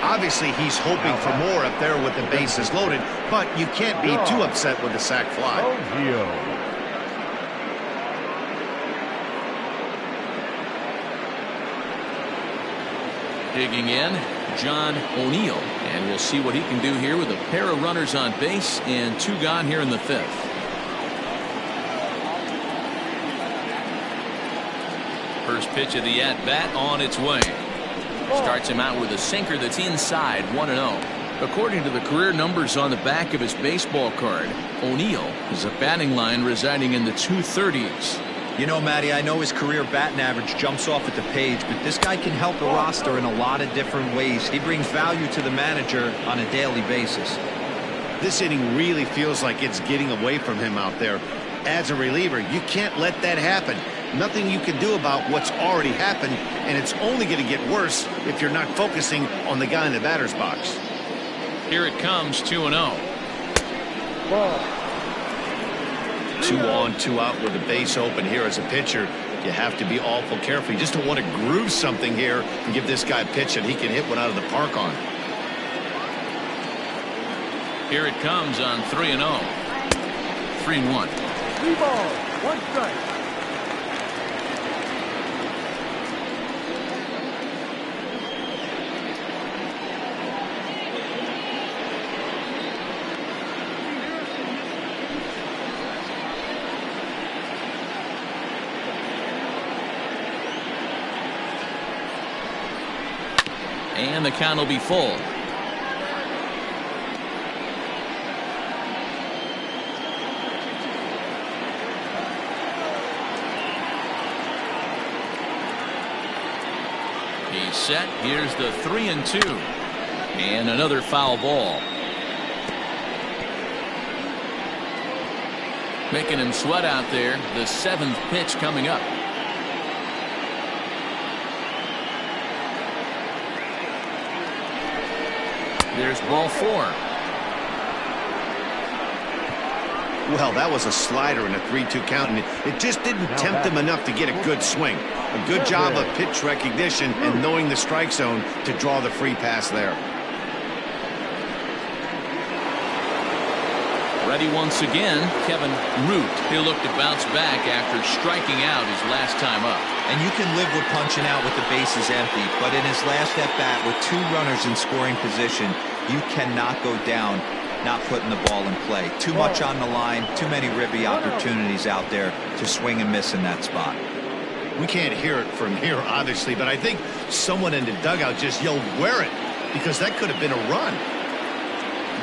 B: Obviously, he's hoping for more up there with the bases loaded, but you can't be too upset with the sac fly.
A: Digging in, John O'Neill, and we'll see what he can do here with a pair of runners on base and 2 gone here in the 5th. First pitch of the at-bat on its way. Starts him out with a sinker that's inside, 1-0. According to the career numbers on the back of his baseball card, O'Neill is a batting line residing in the 230s.
D: You know, Matty, I know his career batting average jumps off at the page, but this guy can help the roster in a lot of different ways. He brings value to the manager on a daily basis.
B: This inning really feels like it's getting away from him out there. As a reliever, you can't let that happen. Nothing you can do about what's already happened, and it's only going to get worse if you're not focusing on the guy in the batter's box.
A: Here it comes, 2-0.
E: Ball.
B: 2 on, 2 out with the base open here as a pitcher. You have to be awful careful. You just don't want to groove something here and give this guy a pitch that he can hit one out of the park on.
A: Here it comes on 3-0. 3-1.
E: 3 balls, 1 strike.
A: And the count will be full. He's set. Here's the 3-2. And another foul ball. Making him sweat out there. The 7th pitch coming up. There's ball 4.
B: Well, that was a slider in a 3-2 count, and it just didn't tempt him enough to get a good swing. A good job of pitch recognition and knowing the strike zone to draw the free pass there.
A: Ready once again, Kevin Root. He'll look to bounce back after striking out his last time up.
D: And you can live with punching out with the bases empty, but in his last at bat with 2 runners in scoring position, you cannot go down not putting the ball in play. Too much on the line, too many ribby opportunities out there to swing and miss in that spot.
B: We can't hear it from here, obviously, but I think someone in the dugout just yelled, "Wear it," because that could have been a run.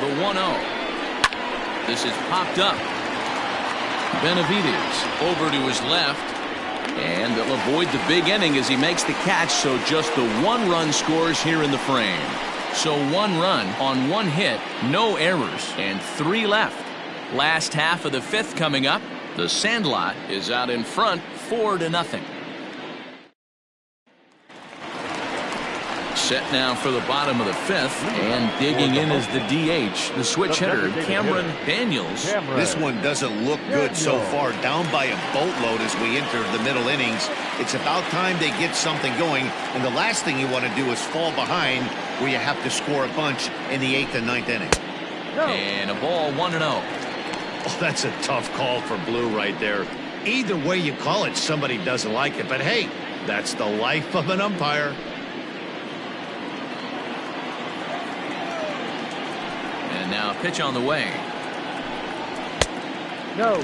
A: The 1-0. This is popped up. Benavides over to his left. And they'll avoid the big inning as he makes the catch, so just the 1 run scores here in the frame. So 1 run on 1 hit, no errors, and 3 left. Last half of the 5th coming up. The Sandlot is out in front 4-0. Set now for the bottom of the 5th, and digging in is the DH, the switch hitter, Cameron Daniels.
B: This one doesn't look good so far. Down by a boatload as we enter the middle innings. It's about time they get something going, and the last thing you want to do is fall behind where you have to score a bunch in the 8th and 9th inning.
A: And a ball 1-0.
B: Oh, that's a tough call for Blue right there. Either way you call it, somebody doesn't like it, but hey, that's the life of an umpire.
A: And now a pitch on the way.
E: No.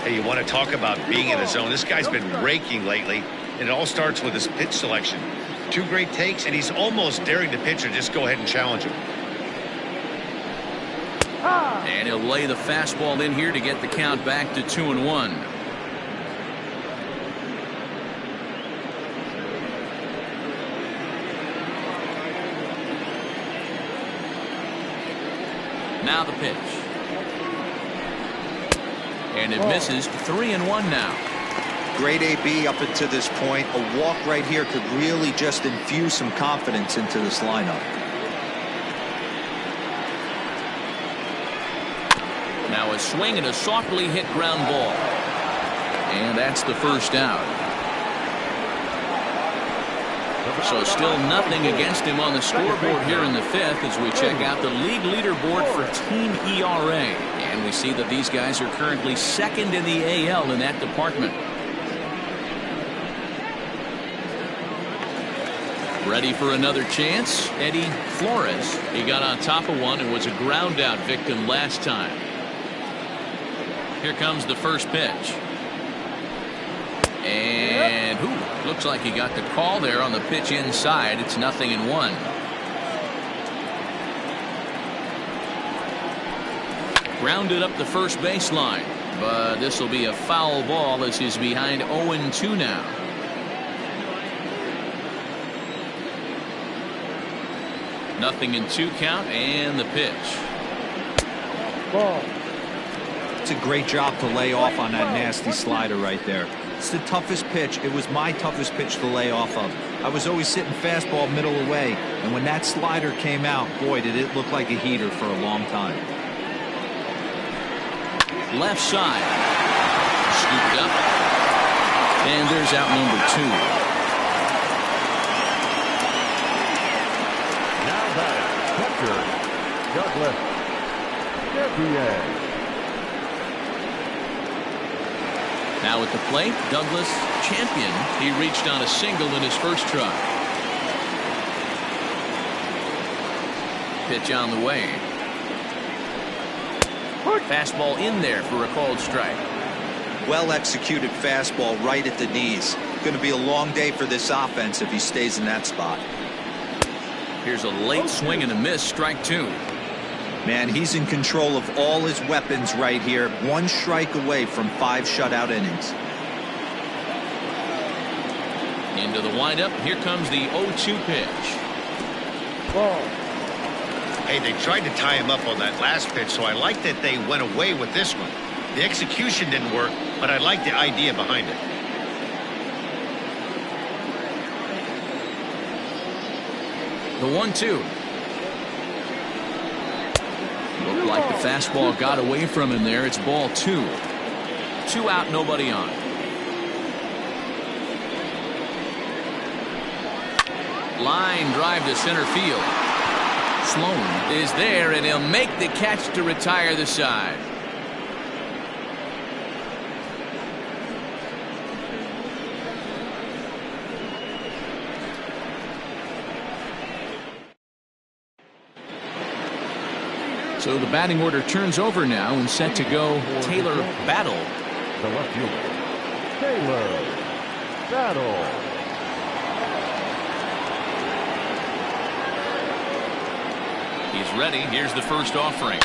B: Hey, you want to talk about being in the zone? This guy's been raking lately, and it all starts with his pitch selection. 2 great takes, and he's almost daring the pitcher just go ahead and challenge him.
A: And he'll lay the fastball in here to get the count back to 2-1. Now the pitch. And it misses. 3-1 now.
D: Great AB up until this point. A walk right here could really just infuse some confidence into this lineup.
A: Now a swing and a softly hit ground ball. And that's the first out. So still nothing against him on the scoreboard here in the 5th as we check out the league leaderboard for team ERA. And we see that these guys are currently 2nd in the AL in that department. Ready for another chance? Eddie Flores. He got on top of one and was a ground out victim last time. Here comes the first pitch. And looks like he got the call there on the pitch inside. It's 0-1. Grounded up the first baseline, but this will be a foul ball as he's behind 0-2 now. Nothing in 2 count, and the pitch.
E: Ball.
D: It's a great job to lay off on that nasty slider right there. It's the toughest pitch. It was my toughest pitch to lay off of. I was always sitting fastball middle away, and when that slider came out, boy, did it look like a heater for a long time.
A: Left side. Scooped up. And there's out number 2.
C: Now batting, catcher, Douglas Champion.
A: Now at the plate, Douglas Champion. He reached on a single in his first try. Pitch on the way. Fastball in there for a called strike.
D: Well executed fastball right at the knees. Going to be a long day for this offense if he stays in that spot.
A: Here's a late swing and a miss, strike 2.
D: Man, he's in control of all his weapons right here. 1 strike away from 5 shutout innings.
A: Into the windup. Here comes the 0-2 pitch.
E: Ball.
B: Hey, they tried to tie him up on that last pitch, so I like that they went away with this one. The execution didn't work, but I like the idea behind it.
A: The 1-2. Looked like the fastball got away from him there. It's ball 2. 2 out, nobody on. Line drive to center field. Sloan is there, and he'll make the catch to retire the side. So the batting order turns over now and set to go Taylor Battle.
C: The left fielder, Taylor Battle.
A: He's ready. Here's the first offering.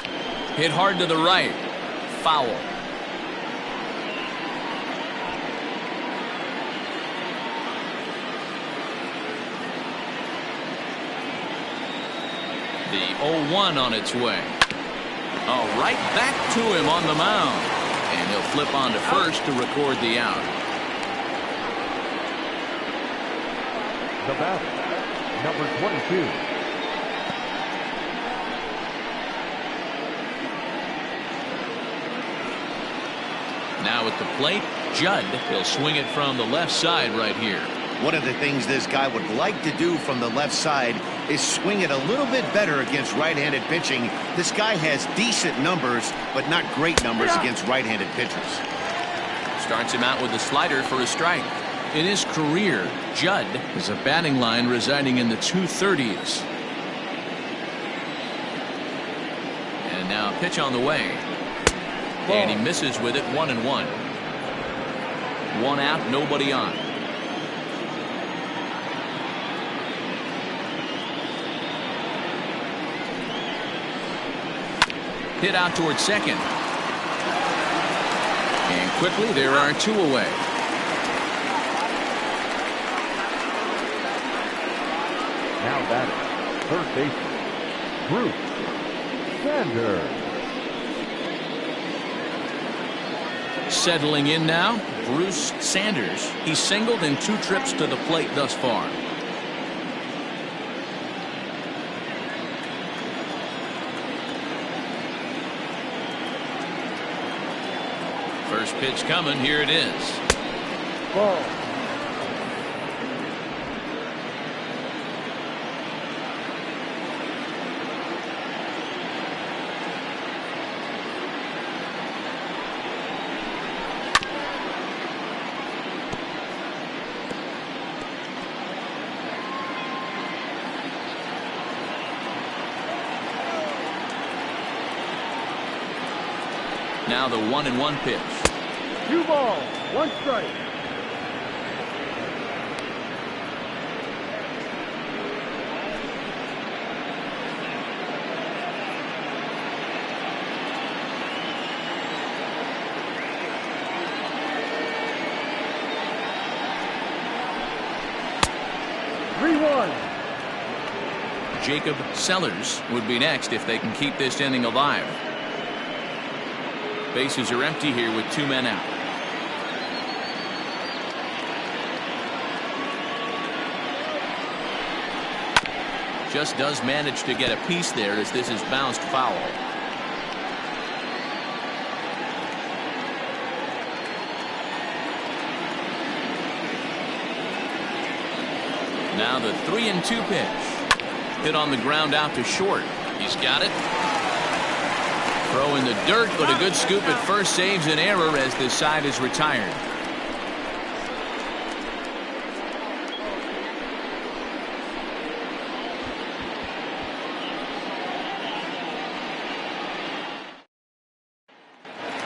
A: Hit hard to the right. Foul. The 0-1 on its way. Oh, right back to him on the mound. And he'll flip on to first to record the out.
C: The batter, number 22.
A: Now at the plate, Judd. He'll swing it from the left side right here.
B: One of the things this guy would like to do from the left side is swing it a little bit better against right-handed pitching. This guy has decent numbers, but not great numbers against right-handed pitchers.
A: Starts him out with a slider for a strike. In his career, Judd has a batting line residing in the 230s. And now a pitch on the way. And he misses with it. 1-1. 1 out, nobody on. Hit out towards second. And quickly there are 2 away.
C: Now batting, third baseman, Bruce Sanders.
A: Settling in now, Bruce Sanders. He's singled in 2 trips to the plate thus far. First pitch coming. Here it is.
E: Ball.
A: Now the 1-1 pitch.
E: 2 balls, 1 strike.
A: Jacob Sellers would be next if they can keep this inning alive. Bases are empty here with 2 men out. Just does manage to get a piece there as this is bounced foul. Now the 3-2 pitch. Hit on the ground out to short. He's got it. Throw in the dirt, but a good scoop at first saves an error as this side is retired.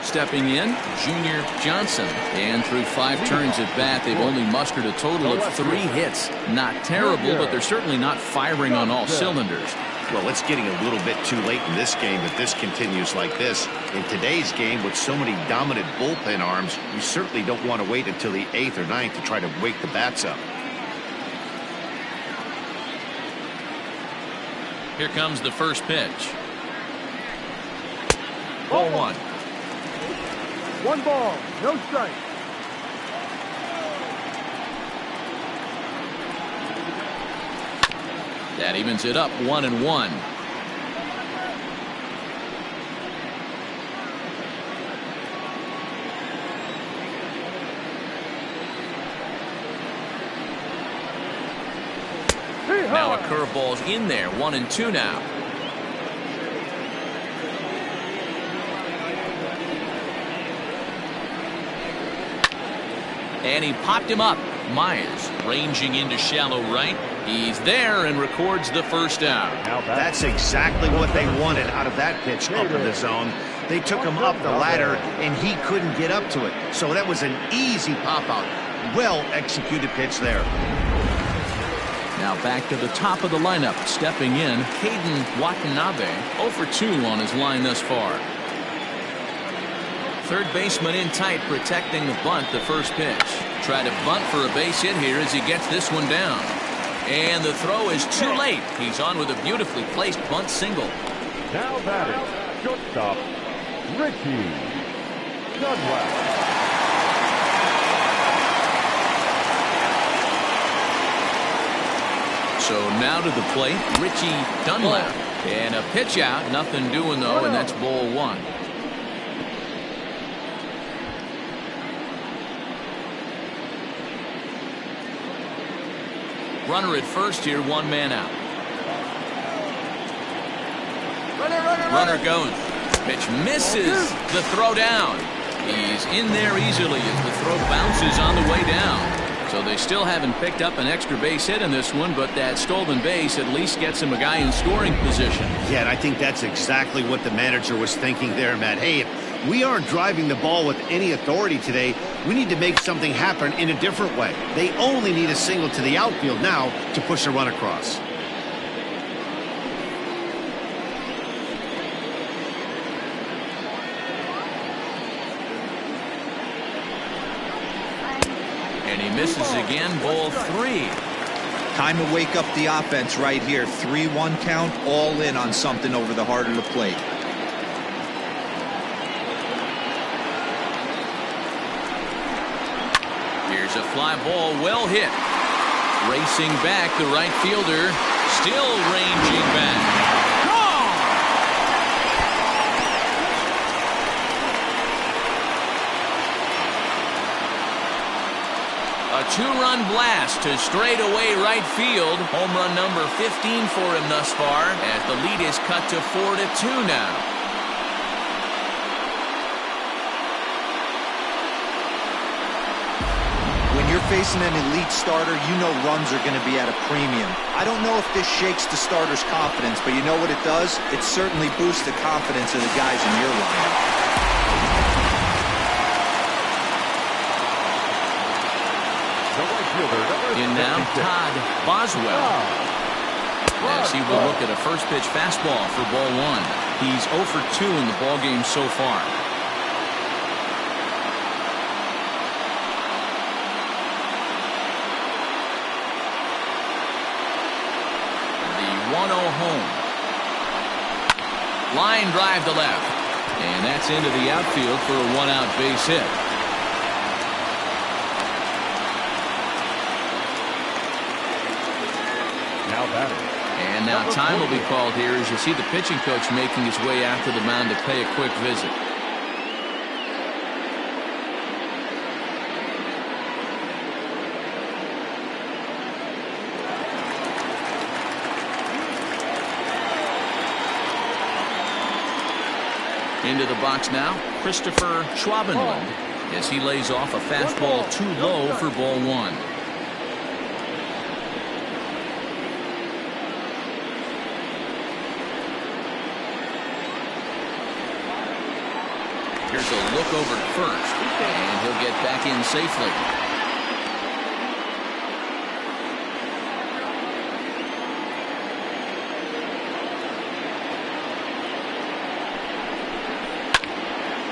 A: Stepping in, Junior Johnson. And through 5 turns at bat, they've only mustered a total of 3 hits. Not terrible, but they're certainly not firing on all cylinders.
B: Well, it's getting a little bit too late in this game if this continues like this. In today's game, with so many dominant bullpen arms, you certainly don't want to wait until the 8th or 9th to try to wake the bats up.
A: Here comes the first pitch. Ball 1.
E: 1 ball, no strike.
A: That evens it up 1-1. Now a curveball's in there. 1-2 now. And he popped him up. Myers ranging into shallow right. He's there and records the first out.
B: That's exactly what they wanted out of that pitch up in the zone. They took him up the ladder, and he couldn't get up to it. So that was an easy pop-out. Well-executed pitch there.
A: Now back to the top of the lineup. Stepping in, Caden Watanabe. 0 for 2 on his line thus far. Third baseman in tight, protecting the bunt. The first pitch. Try to bunt for a base hit here as he gets this one down. And the throw is too late. He's on with a beautifully placed bunt single.
C: Now batting, shortstop, Richie Dunlap.
A: So now to the plate, Richie Dunlap. And a pitch out. Nothing doing though, and that's ball 1. Runner at first here, 1 man out. Runner goes. Pitch misses. The throw down. He's in there easily as the throw bounces on the way down. So they still haven't picked up an extra base hit in this one, but that stolen base at least gets him a guy in scoring position.
B: Yeah, and I think that's exactly what the manager was thinking there, Matt. Hey, if we aren't driving the ball with any authority today, we need to make something happen in a different way. They only need a single to the outfield now to push a run across.
A: And he misses again, ball 3.
D: Time to wake up the offense right here. 3-1 count, all in on something over the heart of the plate.
A: Here's a fly ball, well hit. Racing back, the right fielder, still ranging back. Gone! A 2-run blast to straightaway right field. Home run number 15 for him thus far, as the lead is cut to 4-2 now.
D: When you're facing an elite starter, you know runs are going to be at a premium. I don't know if this shakes the starter's confidence, but you know what it does? It certainly boosts the confidence of the guys in your lineup.
A: In now, Todd Boswell. As he will look at a first pitch fastball for ball 1. He's 0 for 2 in the ballgame so far. The 1-0 home. Line drive to left. And that's into the outfield for a 1-out base hit. And now time will be called here as you see the pitching coach making his way out to the mound to pay a quick visit. Into the box now, Christopher Schwabenland, as he lays off a fastball too low for ball one. Here's a look over to first, and he'll get back in safely.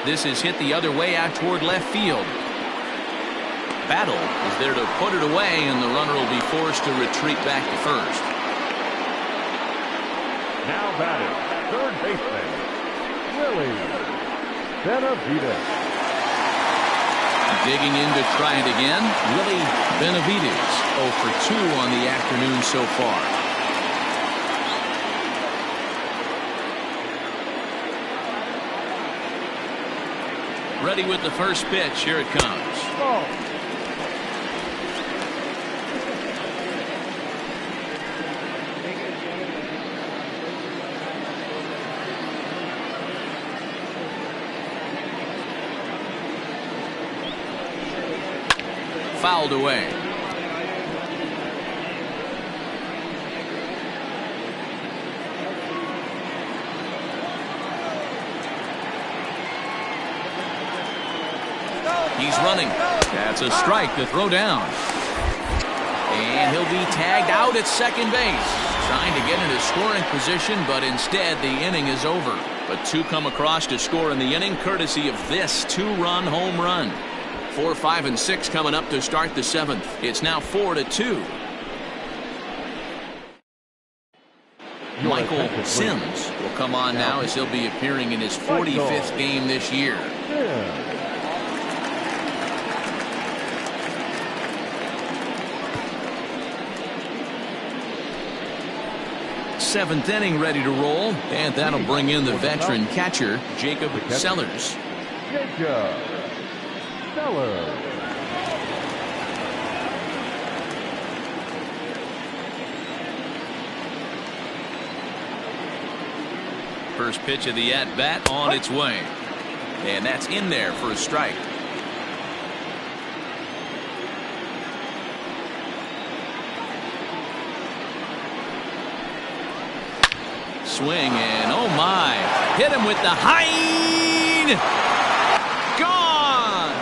A: This is hit the other way out toward left field. Battle is there to put it away, and the runner will be forced to retreat back to first.
C: Now batting, third baseman, Willie Benavides.
A: Digging in to try it again, Willie Benavides, 0 for 2 on the afternoon so far. Ready with the first pitch. Here it comes.
E: Ball.
A: Fouled away. He's running. That's a strike to throw down. And he'll be tagged out at second base. Trying to get into scoring position, but instead the inning is over. But two come across to score in the inning, courtesy of this two-run home run. 4, 5, and 6 coming up to start the seventh. It's now 4-2. Michael Sims will come on now as he'll be appearing in his 45th game this year. Seventh inning ready to roll, and that'll bring in the veteran catcher, Jacob Sellers.
C: Jacob Sellers.
A: First pitch of the at-bat on its way. And that's in there for a strike. Swing, and oh my, hit him with the hind. Gone.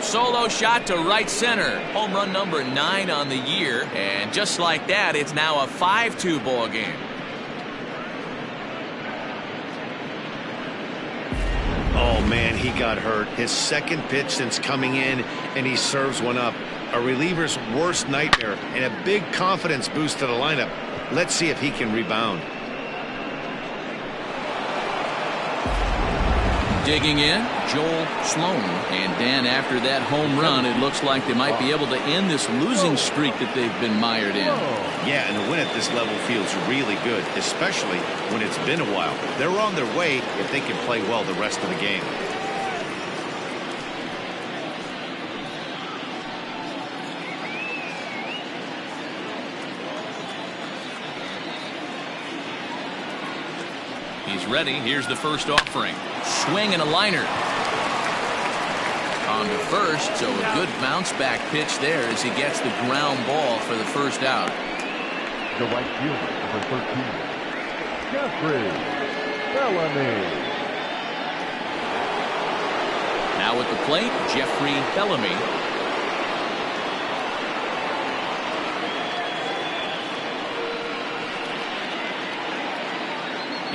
A: Solo shot to right center. Home run number 9 on the year, and just like that, it's now a 5-2 ball game.
B: Oh, man, he got hurt. His second pitch since coming in, and he serves one up. A reliever's worst nightmare, and a big confidence boost to the lineup. Let's see if he can rebound.
A: Digging in, Joel Sloan. And Dan, after that home run, it looks like they might be able to end this losing streak that they've been mired in.
B: Yeah, and a win at this level feels really good, especially when it's been a while. They're on their way if they can play well the rest of the game.
A: He's ready. Here's the first offering. Swing and a liner. On to first, so a good bounce back pitch there as he gets the ground ball for the first out.
C: The right fielder, number 13, Jeffrey Bellamy.
A: Now at the plate, Jeffrey Bellamy.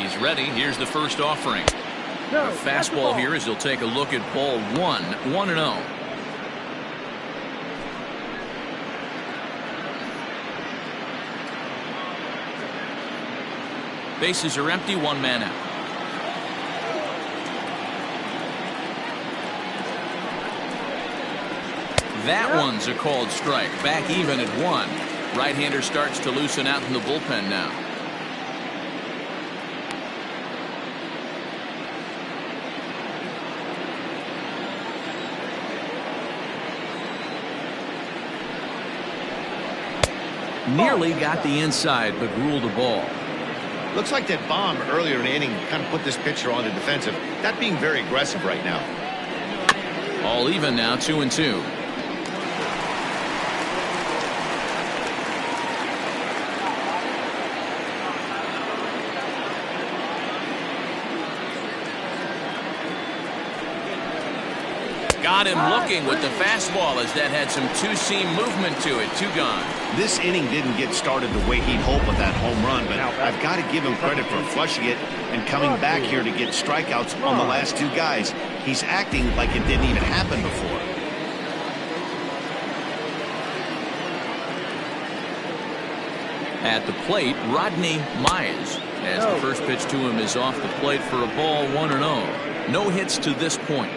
A: He's ready. Here's the first offering. A fastball here as he'll take a look at ball 1, 1-0. Bases are empty, 1 man out. That one's a called strike. Back even at 1. Right-hander starts to loosen out in the bullpen now. Nearly got the inside, but ruled a ball.
B: Looks like that bomb earlier in the inning kind of put this pitcher on the defensive. Not being very aggressive right now.
A: All even now, 2-2. Got him looking with the fastball as that had some two-seam movement to it. 2 gone.
B: This inning didn't get started the way he'd hoped with that home run, but I've got to give him credit for flushing it and coming back here to get strikeouts on the last 2 guys. He's acting like it didn't even happen before.
A: At the plate, Rodney Mize, as the first pitch to him is off the plate for a ball, 1-0. No hits to this point.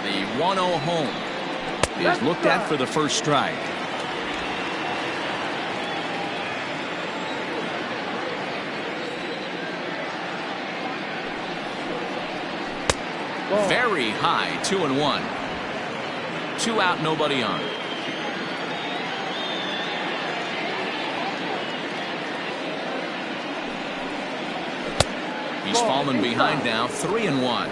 A: The 1-0 home is looked at for the first strike. Very high, 2-1. 2 out, nobody on. He's fallen behind now, 3-1.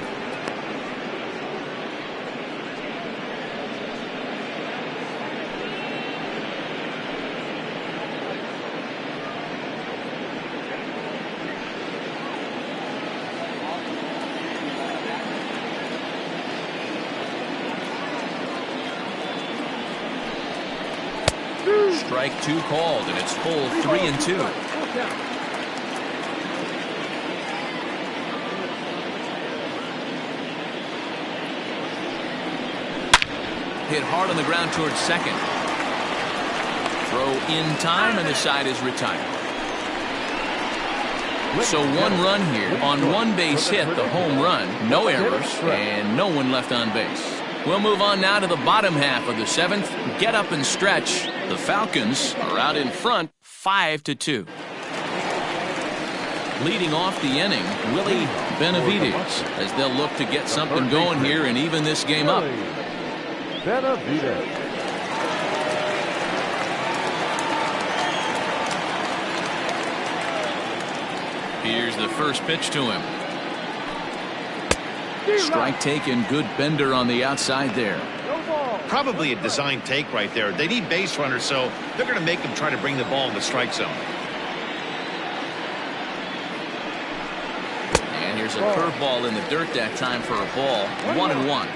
A: Strike 2 called, and it's full 3-2. Hit hard on the ground towards second. Throw in time, and the side is retired. So 1 run here on 1 base hit, the home run, no errors, and no one left on base. We'll move on now to the bottom half of the 7th. Get up and stretch. The Falcons are out in front, 5-2. Leading off the inning, Willie Benavides, as they'll look to get something going here and even this game up.
C: Benavides.
A: Here's the first pitch to him. Strike taken, good bender on the outside there.
B: Probably a design take right there. They need base runners, so they're going to make them try to bring the ball in the strike zone.
A: And here's a curveball in the dirt that time for a ball. 1-1.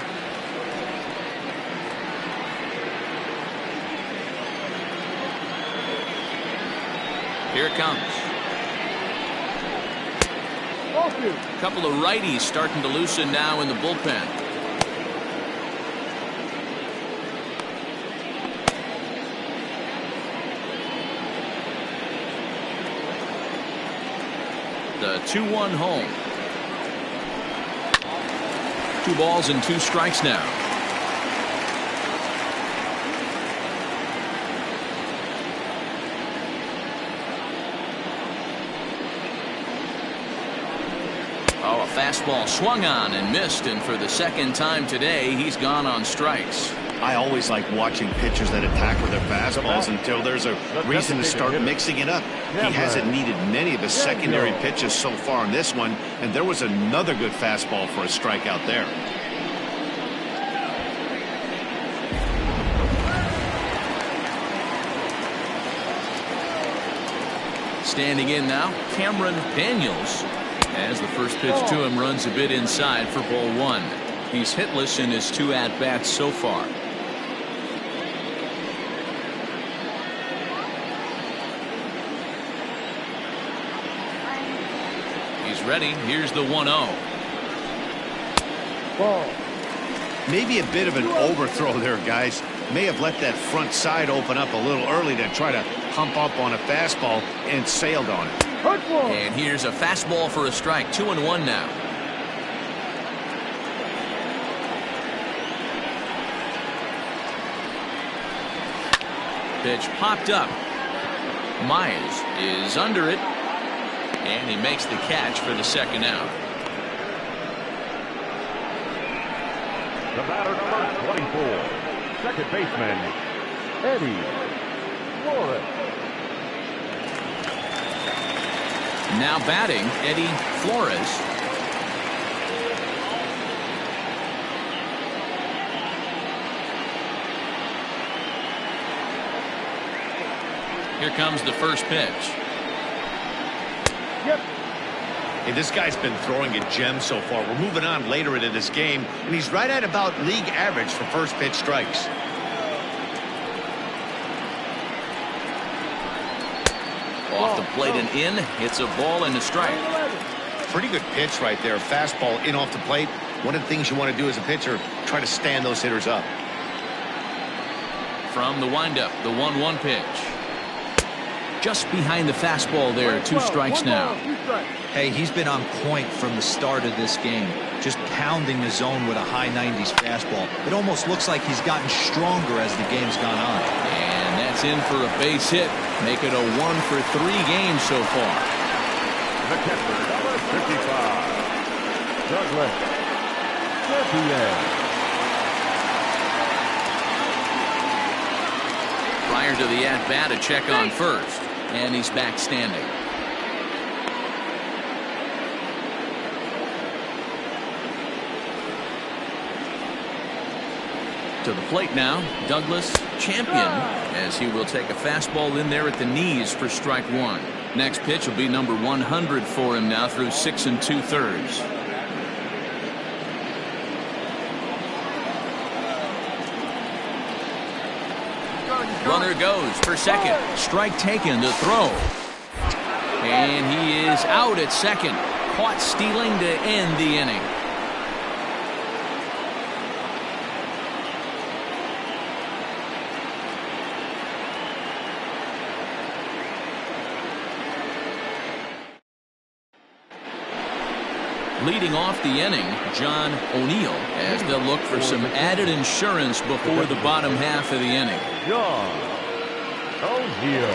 A: Here it comes. A couple of righties starting to loosen now in the bullpen. The 2-1 home. 2 balls and 2 strikes now. Oh, a fastball swung on and missed, and for the second time today, he's gone on strikes.
B: I always like watching pitchers that attack with their fastballs until there's a reason to start mixing it up. He hasn't needed many of his secondary pitches so far in this one, and there was another good fastball for a strikeout there.
A: Standing in now, Cameron Daniels, as the first pitch to him runs a bit inside for ball 1. He's hitless in his 2 at-bats so far. He's ready. Here's the 1-0.
E: Ball.
B: Maybe a bit of an overthrow there, guys. May have let that front side open up a little early to try to hump up on a fastball and sailed on it.
A: And here's a fastball for a strike. 2-1 now. Pitch popped up. Mize is under it. And he makes the catch for the second out.
C: The batter, number 24, second baseman, Eddie Flores.
A: Now batting, Eddie Flores. Here comes the first pitch.
E: Yep.
B: Hey, this guy's been throwing a gem so far. We're moving on later into this game, and he's right at about league average for first pitch strikes.
A: Off the plate and in. It's a ball and a strike.
B: Pretty good pitch right there. Fastball in off the plate. One of the things you want to do as a pitcher, try to stand those hitters up.
A: From the windup, the 1-1 pitch. Just behind the fastball there. 2 strikes now.
D: Hey, he's been on point from the start of this game. Just pounding the zone with a high 90s fastball. It almost looks like he's gotten stronger as the game's gone on.
A: And that's in for a base hit. Make it a 1 for 3 games so far.
C: The catcher, number 55, Douglas Gutierrez.
A: Prior to the at-bat, a check on first. And he's back standing. To the plate now, Douglas Champion, as he will take a fastball in there at the knees for strike 1. Next pitch will be number 100 for him now through 6 2/3. Runner goes for second. Strike taken to throw. And he is out at second. Caught stealing to end the inning. Leading off the inning, John O'Neill, as they'll look for some added insurance before the bottom half of the inning.
C: John O'Neill.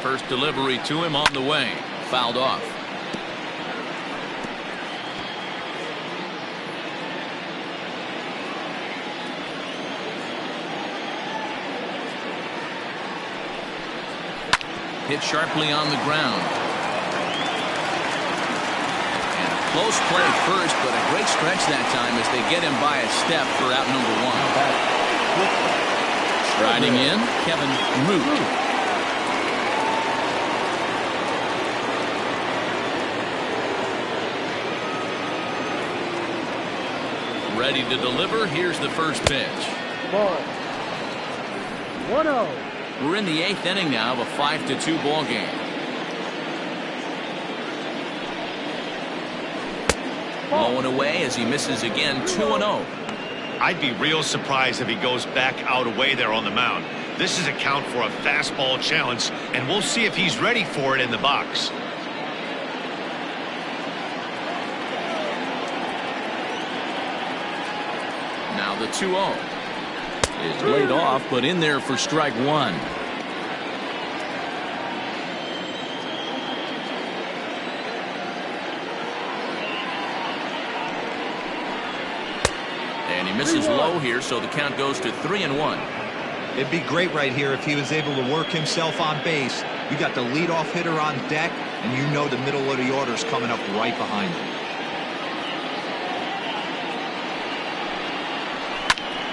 A: First delivery to him on the way. Fouled off. Hit sharply on the ground. And a close play first, but a great stretch that time as they get him by a step for out number 1. Striding in, Kevin Root. Ready to deliver. Here's the first pitch.
E: Ball. 1-0.
A: We're in the 8th inning now of a 5-2 ball game. Low and away as he misses again. 2-0.
B: I'd be real surprised if he goes back out away there on the mound. This is a count for a fastball challenge, and we'll see if he's ready for it in the box.
A: Now the 2-0 is laid off, but in there for strike 1. And he misses low here, so the count goes to 3-1.
D: It'd be great right here if he was able to work himself on base. You got the leadoff hitter on deck, and you know the middle of the order's coming up right behind him.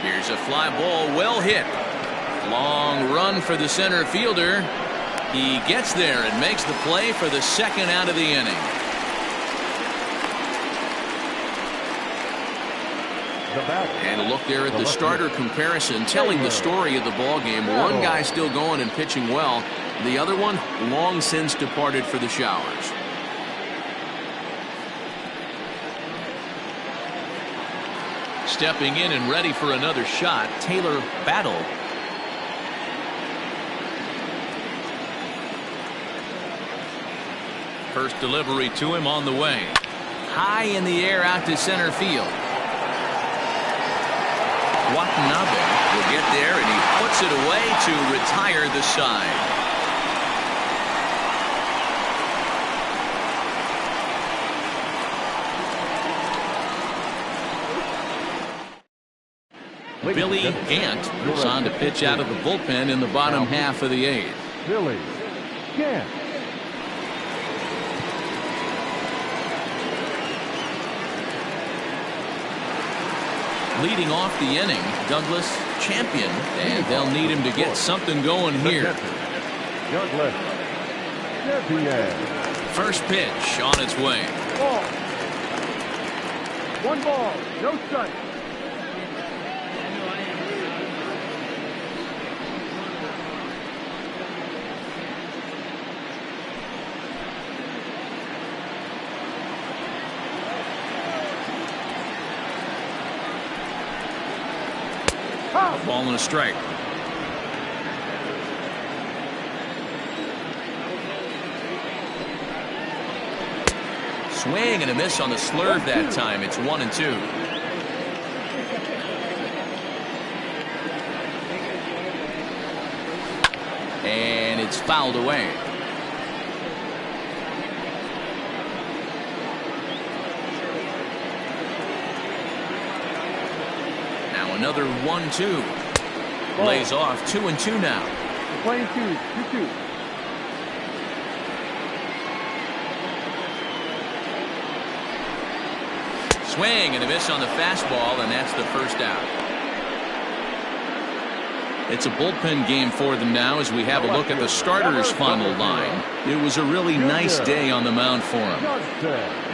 A: Here's a fly ball, well hit. Long run for the center fielder. He gets there and makes the play for the second out of the inning. And a look there at the starter comparison, telling the story of the ball game. One guy still going and pitching well. The other one long since departed for the showers. Stepping in and ready for another shot, Taylor Battle. First delivery to him on the way. High in the air out to center field. Watanabe will get there, and he puts it away to retire the side. Billy Gant goes on to pitch out of the bullpen in the bottom half of the 8th.
C: Billy Gant.
A: Leading off the inning, Douglas Champion, and they'll need him to get something going here.
C: Douglas Champion.
A: First pitch on its way.
E: Ball. 1 ball, no strike.
A: A ball and a strike. Swing and a miss on the slurve that time. It's 1-2. And it's fouled away. Now another 1-2. Lays off 2-2 now.
E: Playing 2-2.
A: Swing and a miss on the fastball, and that's the first out. It's a bullpen game for them now as we have a look at the starters' final line. It was a really nice day on the mound for him.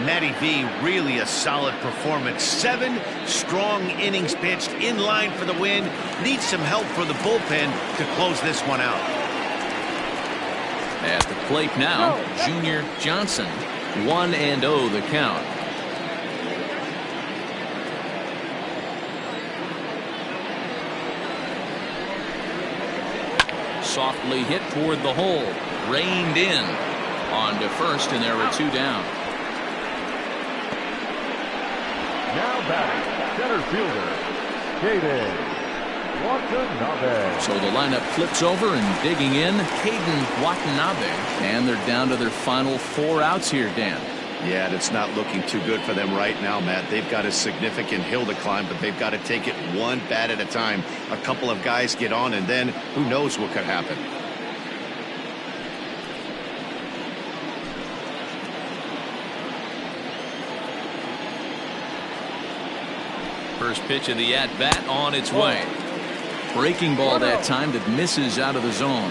B: Matty V, really a solid performance. 7 strong innings pitched, in line for the win. Needs some help for the bullpen to close this one out.
A: At the plate now, Junior Johnson. 1-0 the count. Softly hit toward the hole. Reined in on to first, and there were 2 down.
C: Now batting, center fielder, Caden Watanabe.
A: So the lineup flips over, and digging in, Caden Watanabe. And they're down to their final 4 outs here, Dan.
B: Yeah, and it's not looking too good for them right now, Matt. They've got a significant hill to climb, but they've got to take it one bat at a time. A couple of guys get on, and then who knows what could happen.
A: First pitch of the at-bat on its way. Breaking ball that time that misses out of the zone.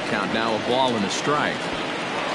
A: Count now, a ball and a strike.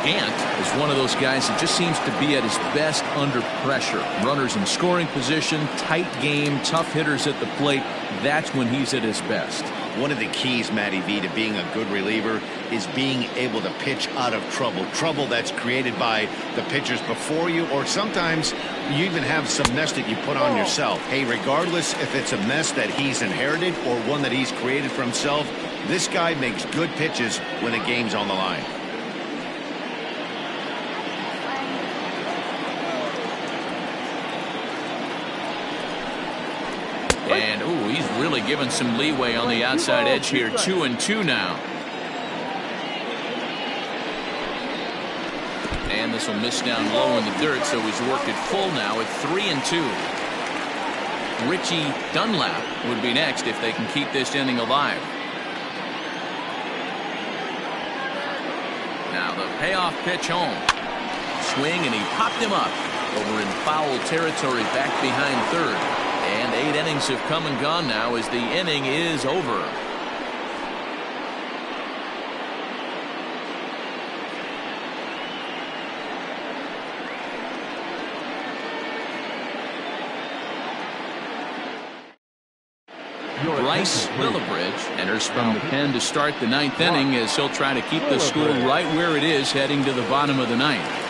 A: Gant is one of those guys that just seems to be at his best under pressure. Runners in scoring position, tight game, tough hitters at the plate. That's when he's at his best.
B: One of the keys, Matty V, to being a good reliever is being able to pitch out of trouble. Trouble that's created by the pitchers before you, or sometimes you even have some mess that you put on yourself. Hey, regardless if it's a mess that he's inherited or one that he's created for himself, this guy makes good pitches when a game's on the line.
A: And, ooh, he's really given some leeway on the outside edge here. 2-2 now. And this will miss down low in the dirt, so he's worked it full now at 3-2. Richie Dunlap would be next if they can keep this inning alive. Now the payoff pitch home. Swing, and he popped him up over in foul territory back behind third. And 8 innings have come and gone now as the inning is over. Bryce Willibridge enters from the pen to start the 9th inning as he'll try to keep the score right where it is heading to the bottom of the 9th.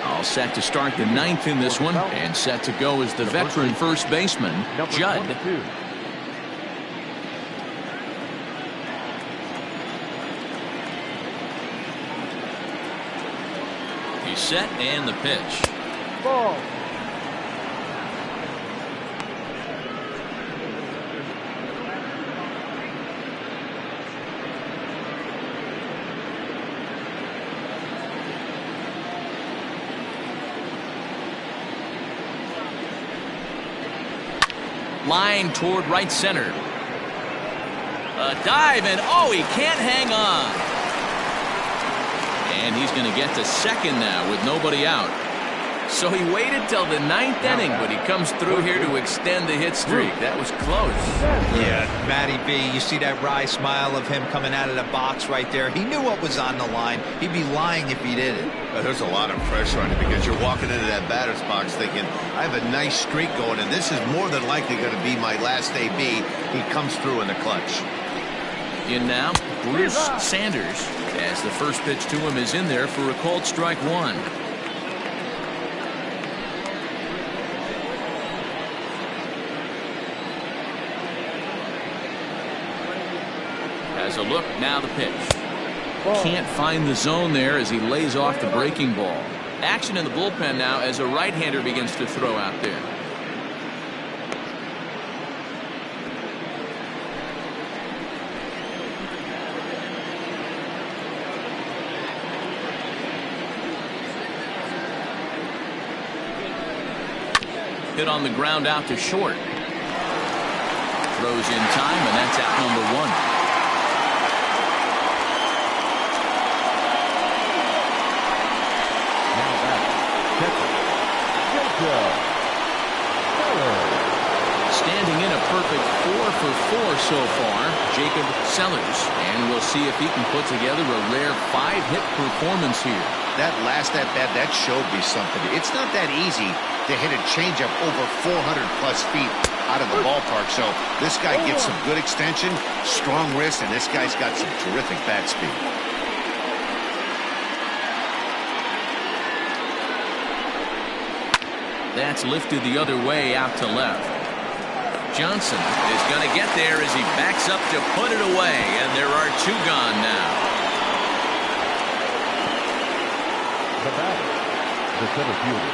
A: All set to start the 9th in this one, and set to go is the veteran first baseman, Judd. He's set and the pitch.
E: Ball.
A: Line toward right center. A dive, and oh, he can't hang on. And he's going to get to second now with nobody out. So he waited till the ninth inning, but he comes through here to extend the hit streak. That was close.
D: Yeah, Matty B, you see that wry smile of him coming out of the box right there. He knew what was on the line. He'd be lying if he didn't.
B: There's a lot of pressure on you because you're walking into that batter's box thinking, I have a nice streak going, and this is more than likely going to be my last AB. He comes through in the clutch.
A: In now, Bruce Sanders, as the first pitch to him is in there for a called strike one. Has a look, now the pitch. Can't find the zone there as he lays off the breaking ball. Action in the bullpen now as a right-hander begins to throw out there. Hit on the ground out to short. Throws in time, and that's out number one. Standing in a perfect 4 for 4 so far, Jacob Sellers, and we'll see if he can put together a rare 5-hit performance here.
B: That last at bat, that showed me something. It's not that easy to hit a changeup over 400+ feet out of the ballpark. So this guy gets some good extension, strong wrist, and this guy's got some terrific bat speed.
A: That's lifted the other way out to left. Johnson is going to get there as he backs up to put it away, and there are two gone now.
C: The batter, the center fielder,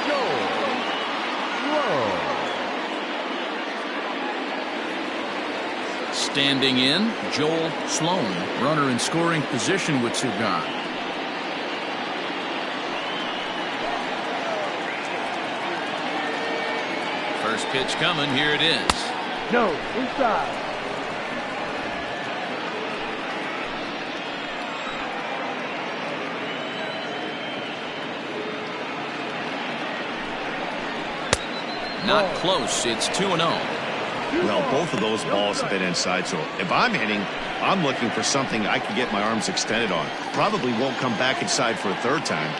C: Joel Sloan.
A: Standing in, Joel Sloan, runner in scoring position with two gone. First pitch coming, here it is.
E: No, inside.
A: Not close, it's 2-0.
B: Well, both of those balls have been inside, so if I'm hitting, I'm looking for something I can get my arms extended on. Probably won't come back inside for a third time.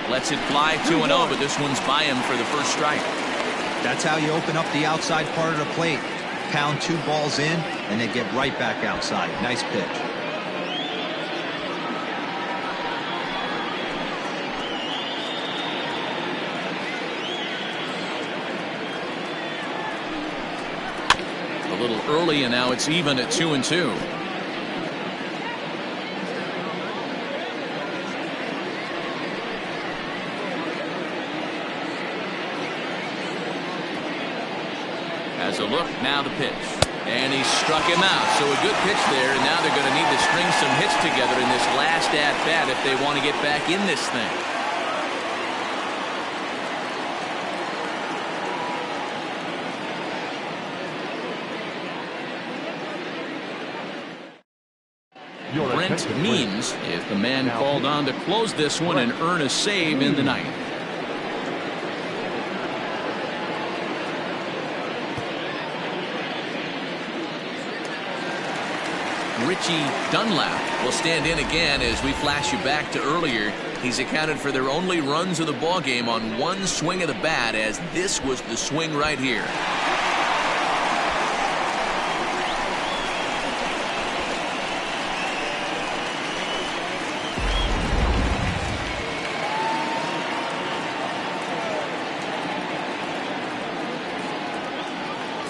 A: Lets it fly 2-0, but this one's by him for the first strike.
D: That's how you open up the outside part of the plate. Pound 2 balls in, and then get right back outside. Nice pitch.
A: A little early, and now it's even at 2-2. Has a look, now the pitch. And he struck him out. So a good pitch there, and now they're going to need to string some hits together in this last at-bat if they want to get back in this thing. Brent Means is the man called on to close this one and earn a save in the ninth. Richie Dunlap will stand in again as we flash you back to earlier. He's accounted for their only runs of the ball game on one swing of the bat, as this was the swing right here.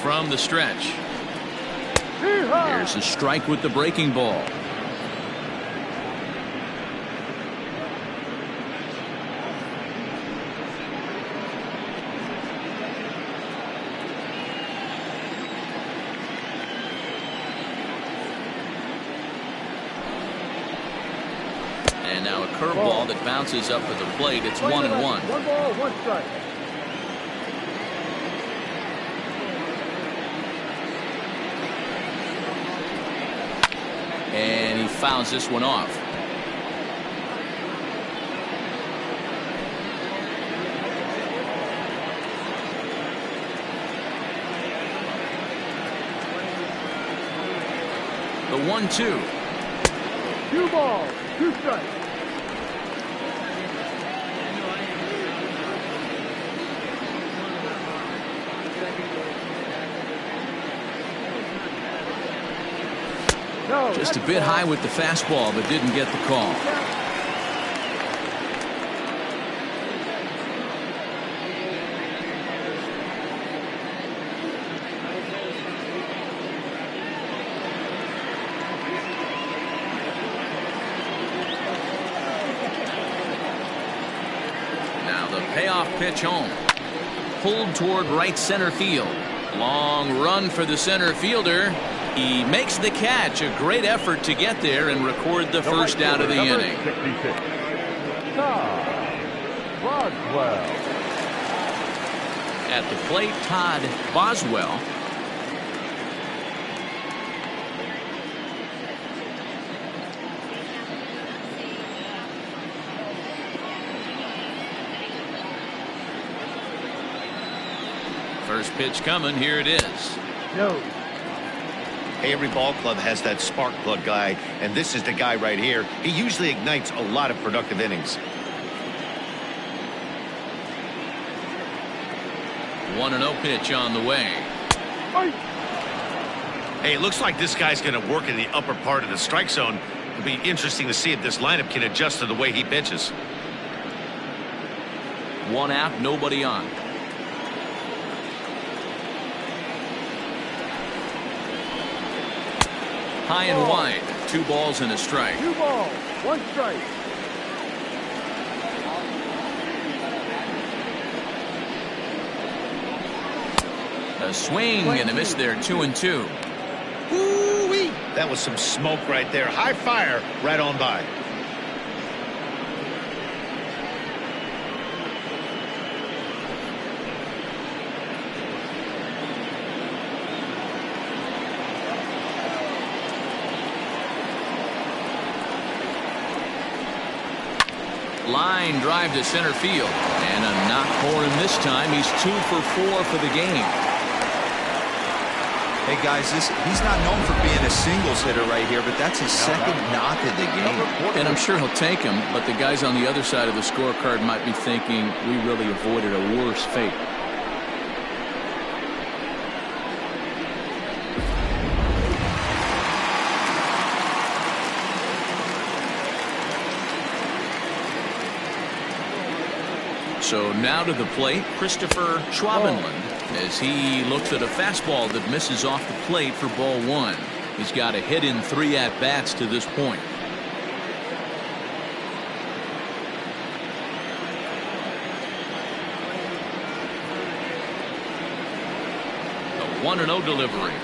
A: From the stretch. Here's There's a strike with the breaking ball. And now a curveball that bounces up to the plate. It's 1-1.
E: One ball, one strike.
A: And he fouls this one off. The 1-2.
E: 2 balls, 2 strikes. No,
A: Just a bit high with the fastball, but didn't get the call. Now the payoff pitch home. Pulled toward right center field. Long run for the center fielder. He makes the catch. A great effort to get there and record the first out of the inning.
C: 66. Todd Boswell.
A: At the plate, Todd Boswell. First pitch coming. Here it is.
E: No.
B: Every ball club has that spark plug guy, and this is the guy right here. He usually ignites a lot of productive innings.
A: 1-0 pitch on the way.
B: Hey, it looks like this guy's going to work in the upper part of the strike zone. It'll be interesting to see if this lineup can adjust to the way he pitches.
A: 1 out, nobody on. High and wide. 2 balls and a strike.
E: 2 balls, 1 strike.
A: A swing and a miss there. 2-2.
B: Woo-wee. That was some smoke right there. High fire right on by.
A: Line drive to center field. And a knock for him this time. He's 2 for 4 for the game.
D: Hey guys, he's not known for being a singles hitter right here, but that's his second knock of the game.
A: And I'm sure he'll take him, but the guys on the other side of the scorecard might be thinking we really avoided a worse fate. So now to the plate, Christopher Schwabenland, as he looks at a fastball that misses off the plate for ball 1. He's got a hit in 3 at-bats to this point. A 1-0 delivery.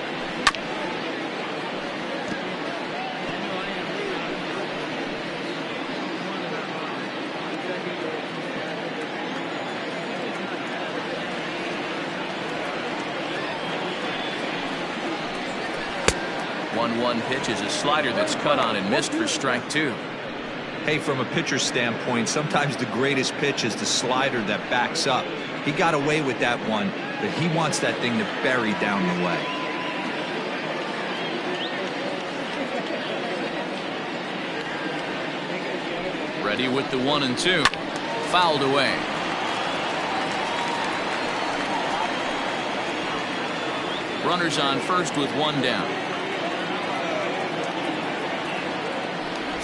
A: One pitch is a slider that's cut on and missed for strike 2.
D: Hey, from a pitcher's standpoint, sometimes the greatest pitch is the slider that backs up. He got away with that one, but he wants that thing to bury down the way.
A: Ready with the 1-2. Fouled away. Runners on first with 1 down.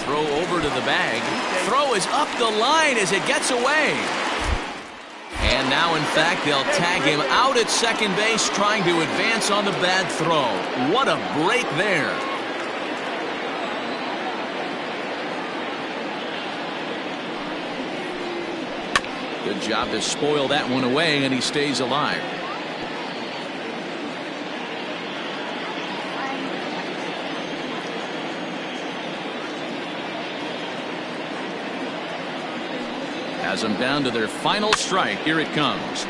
A: Throw over to the bag. Throw is up the line as it gets away. And now, in fact, they'll tag him out at second base, trying to advance on the bad throw. What a break there. Good job to spoil that one away, and he stays alive. Has them down to their final strike. Here it comes.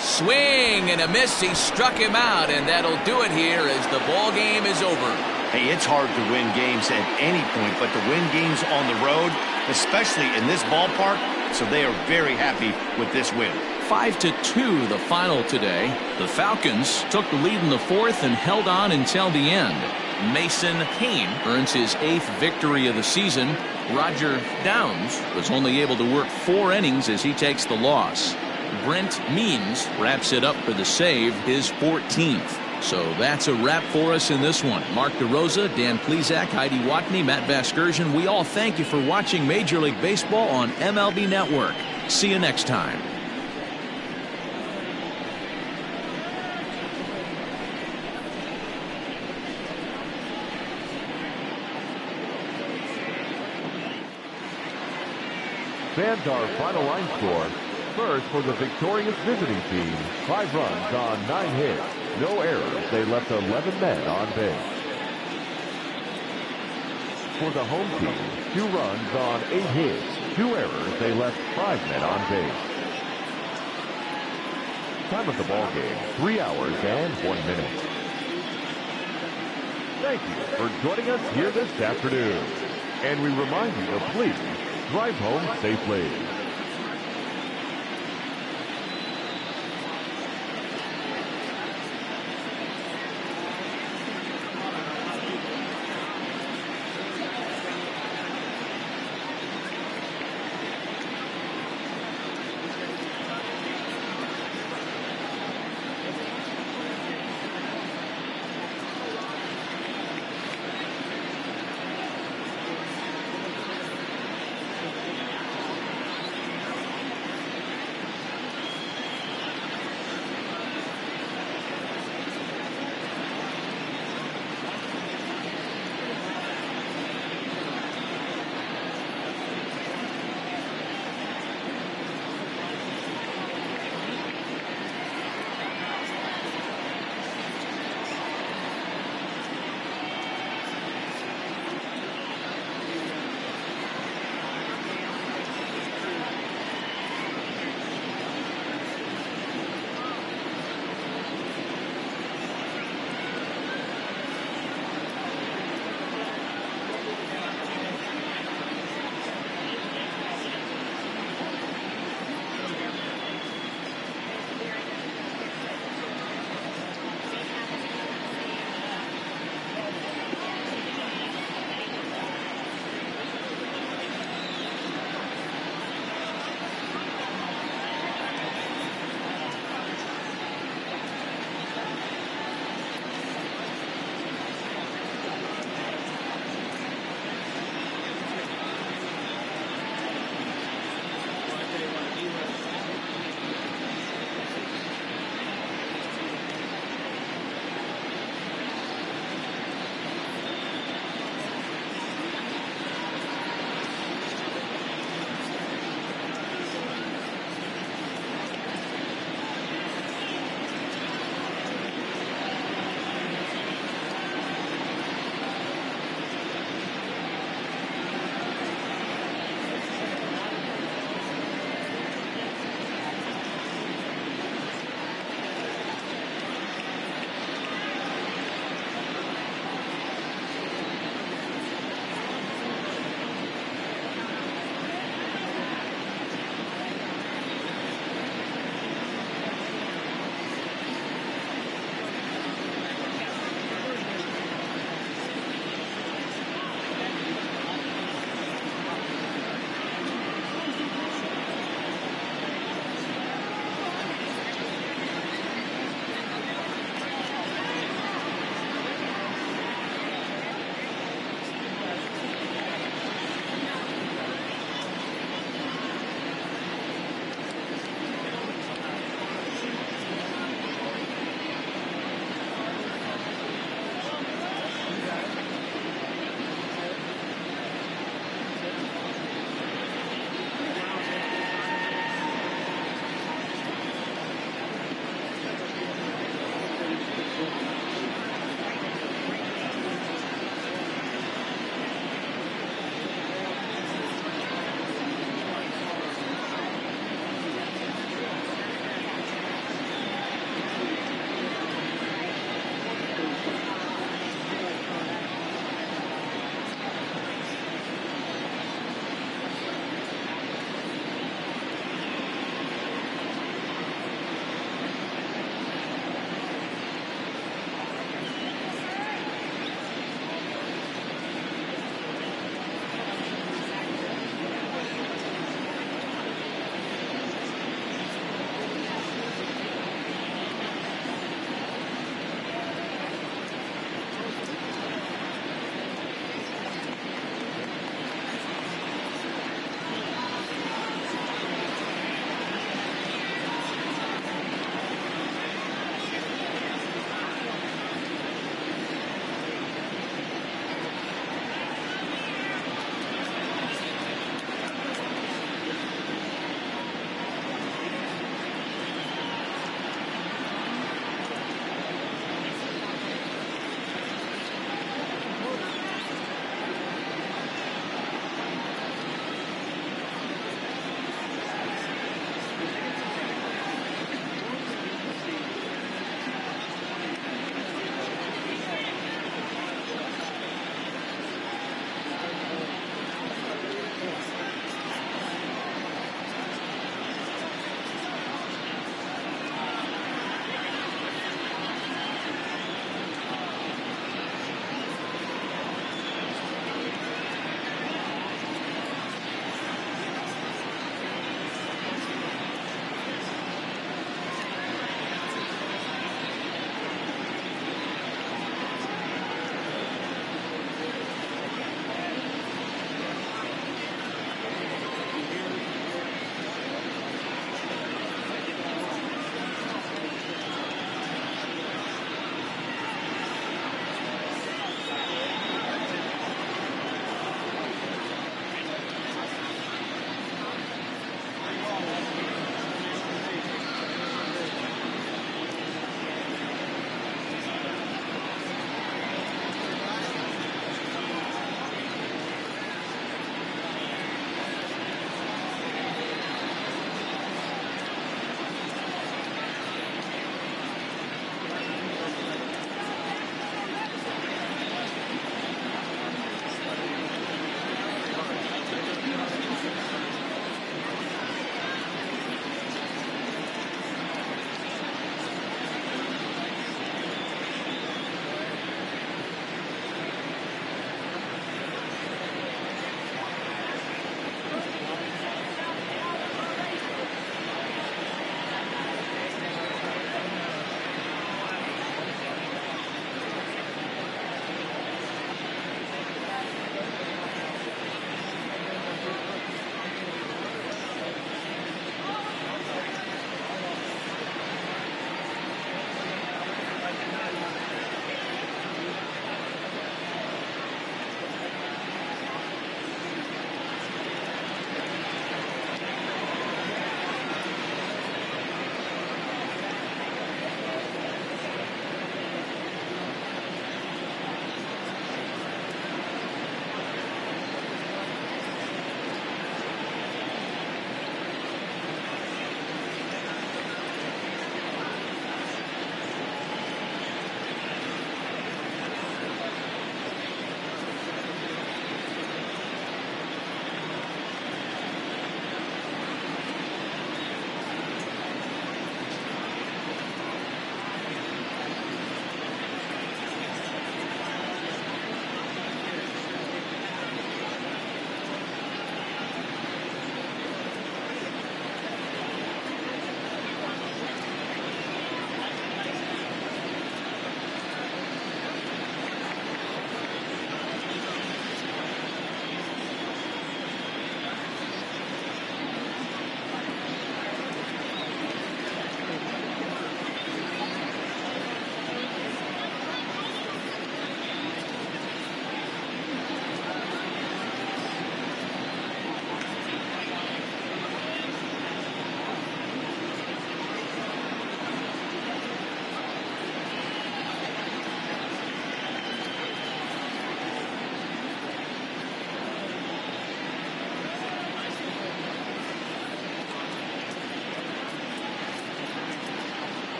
A: Swing and a miss. He struck him out, and that'll do it here as the ball game is over.
B: Hey, it's hard to win games at any point, but to win games on the road, especially in this ballpark, so they are very happy with this win.
A: 5-2 the final today. The Falcons took the lead in the fourth and held on until the end. Mason Kane earns his 8th victory of the season. Roger Downs was only able to work 4 innings as he takes the loss. Brent Means wraps it up for the save, his 14th. So that's a wrap for us in this one. Mark DeRosa, Dan Plesac, Heidi Watney, Matt Vasgersian, we all thank you for watching Major League Baseball on MLB Network. See you next time.
C: Fans, our final line score. First, for the victorious visiting team, 5 runs on 9 hits. No errors. They left 11 men on base. For the home team, 2 runs on 8 hits. 2 errors. They left 5 men on base. Time of the ball game, 3 hours and 1 minute. Thank you for joining us here this afternoon. And we remind you to please drive home safely.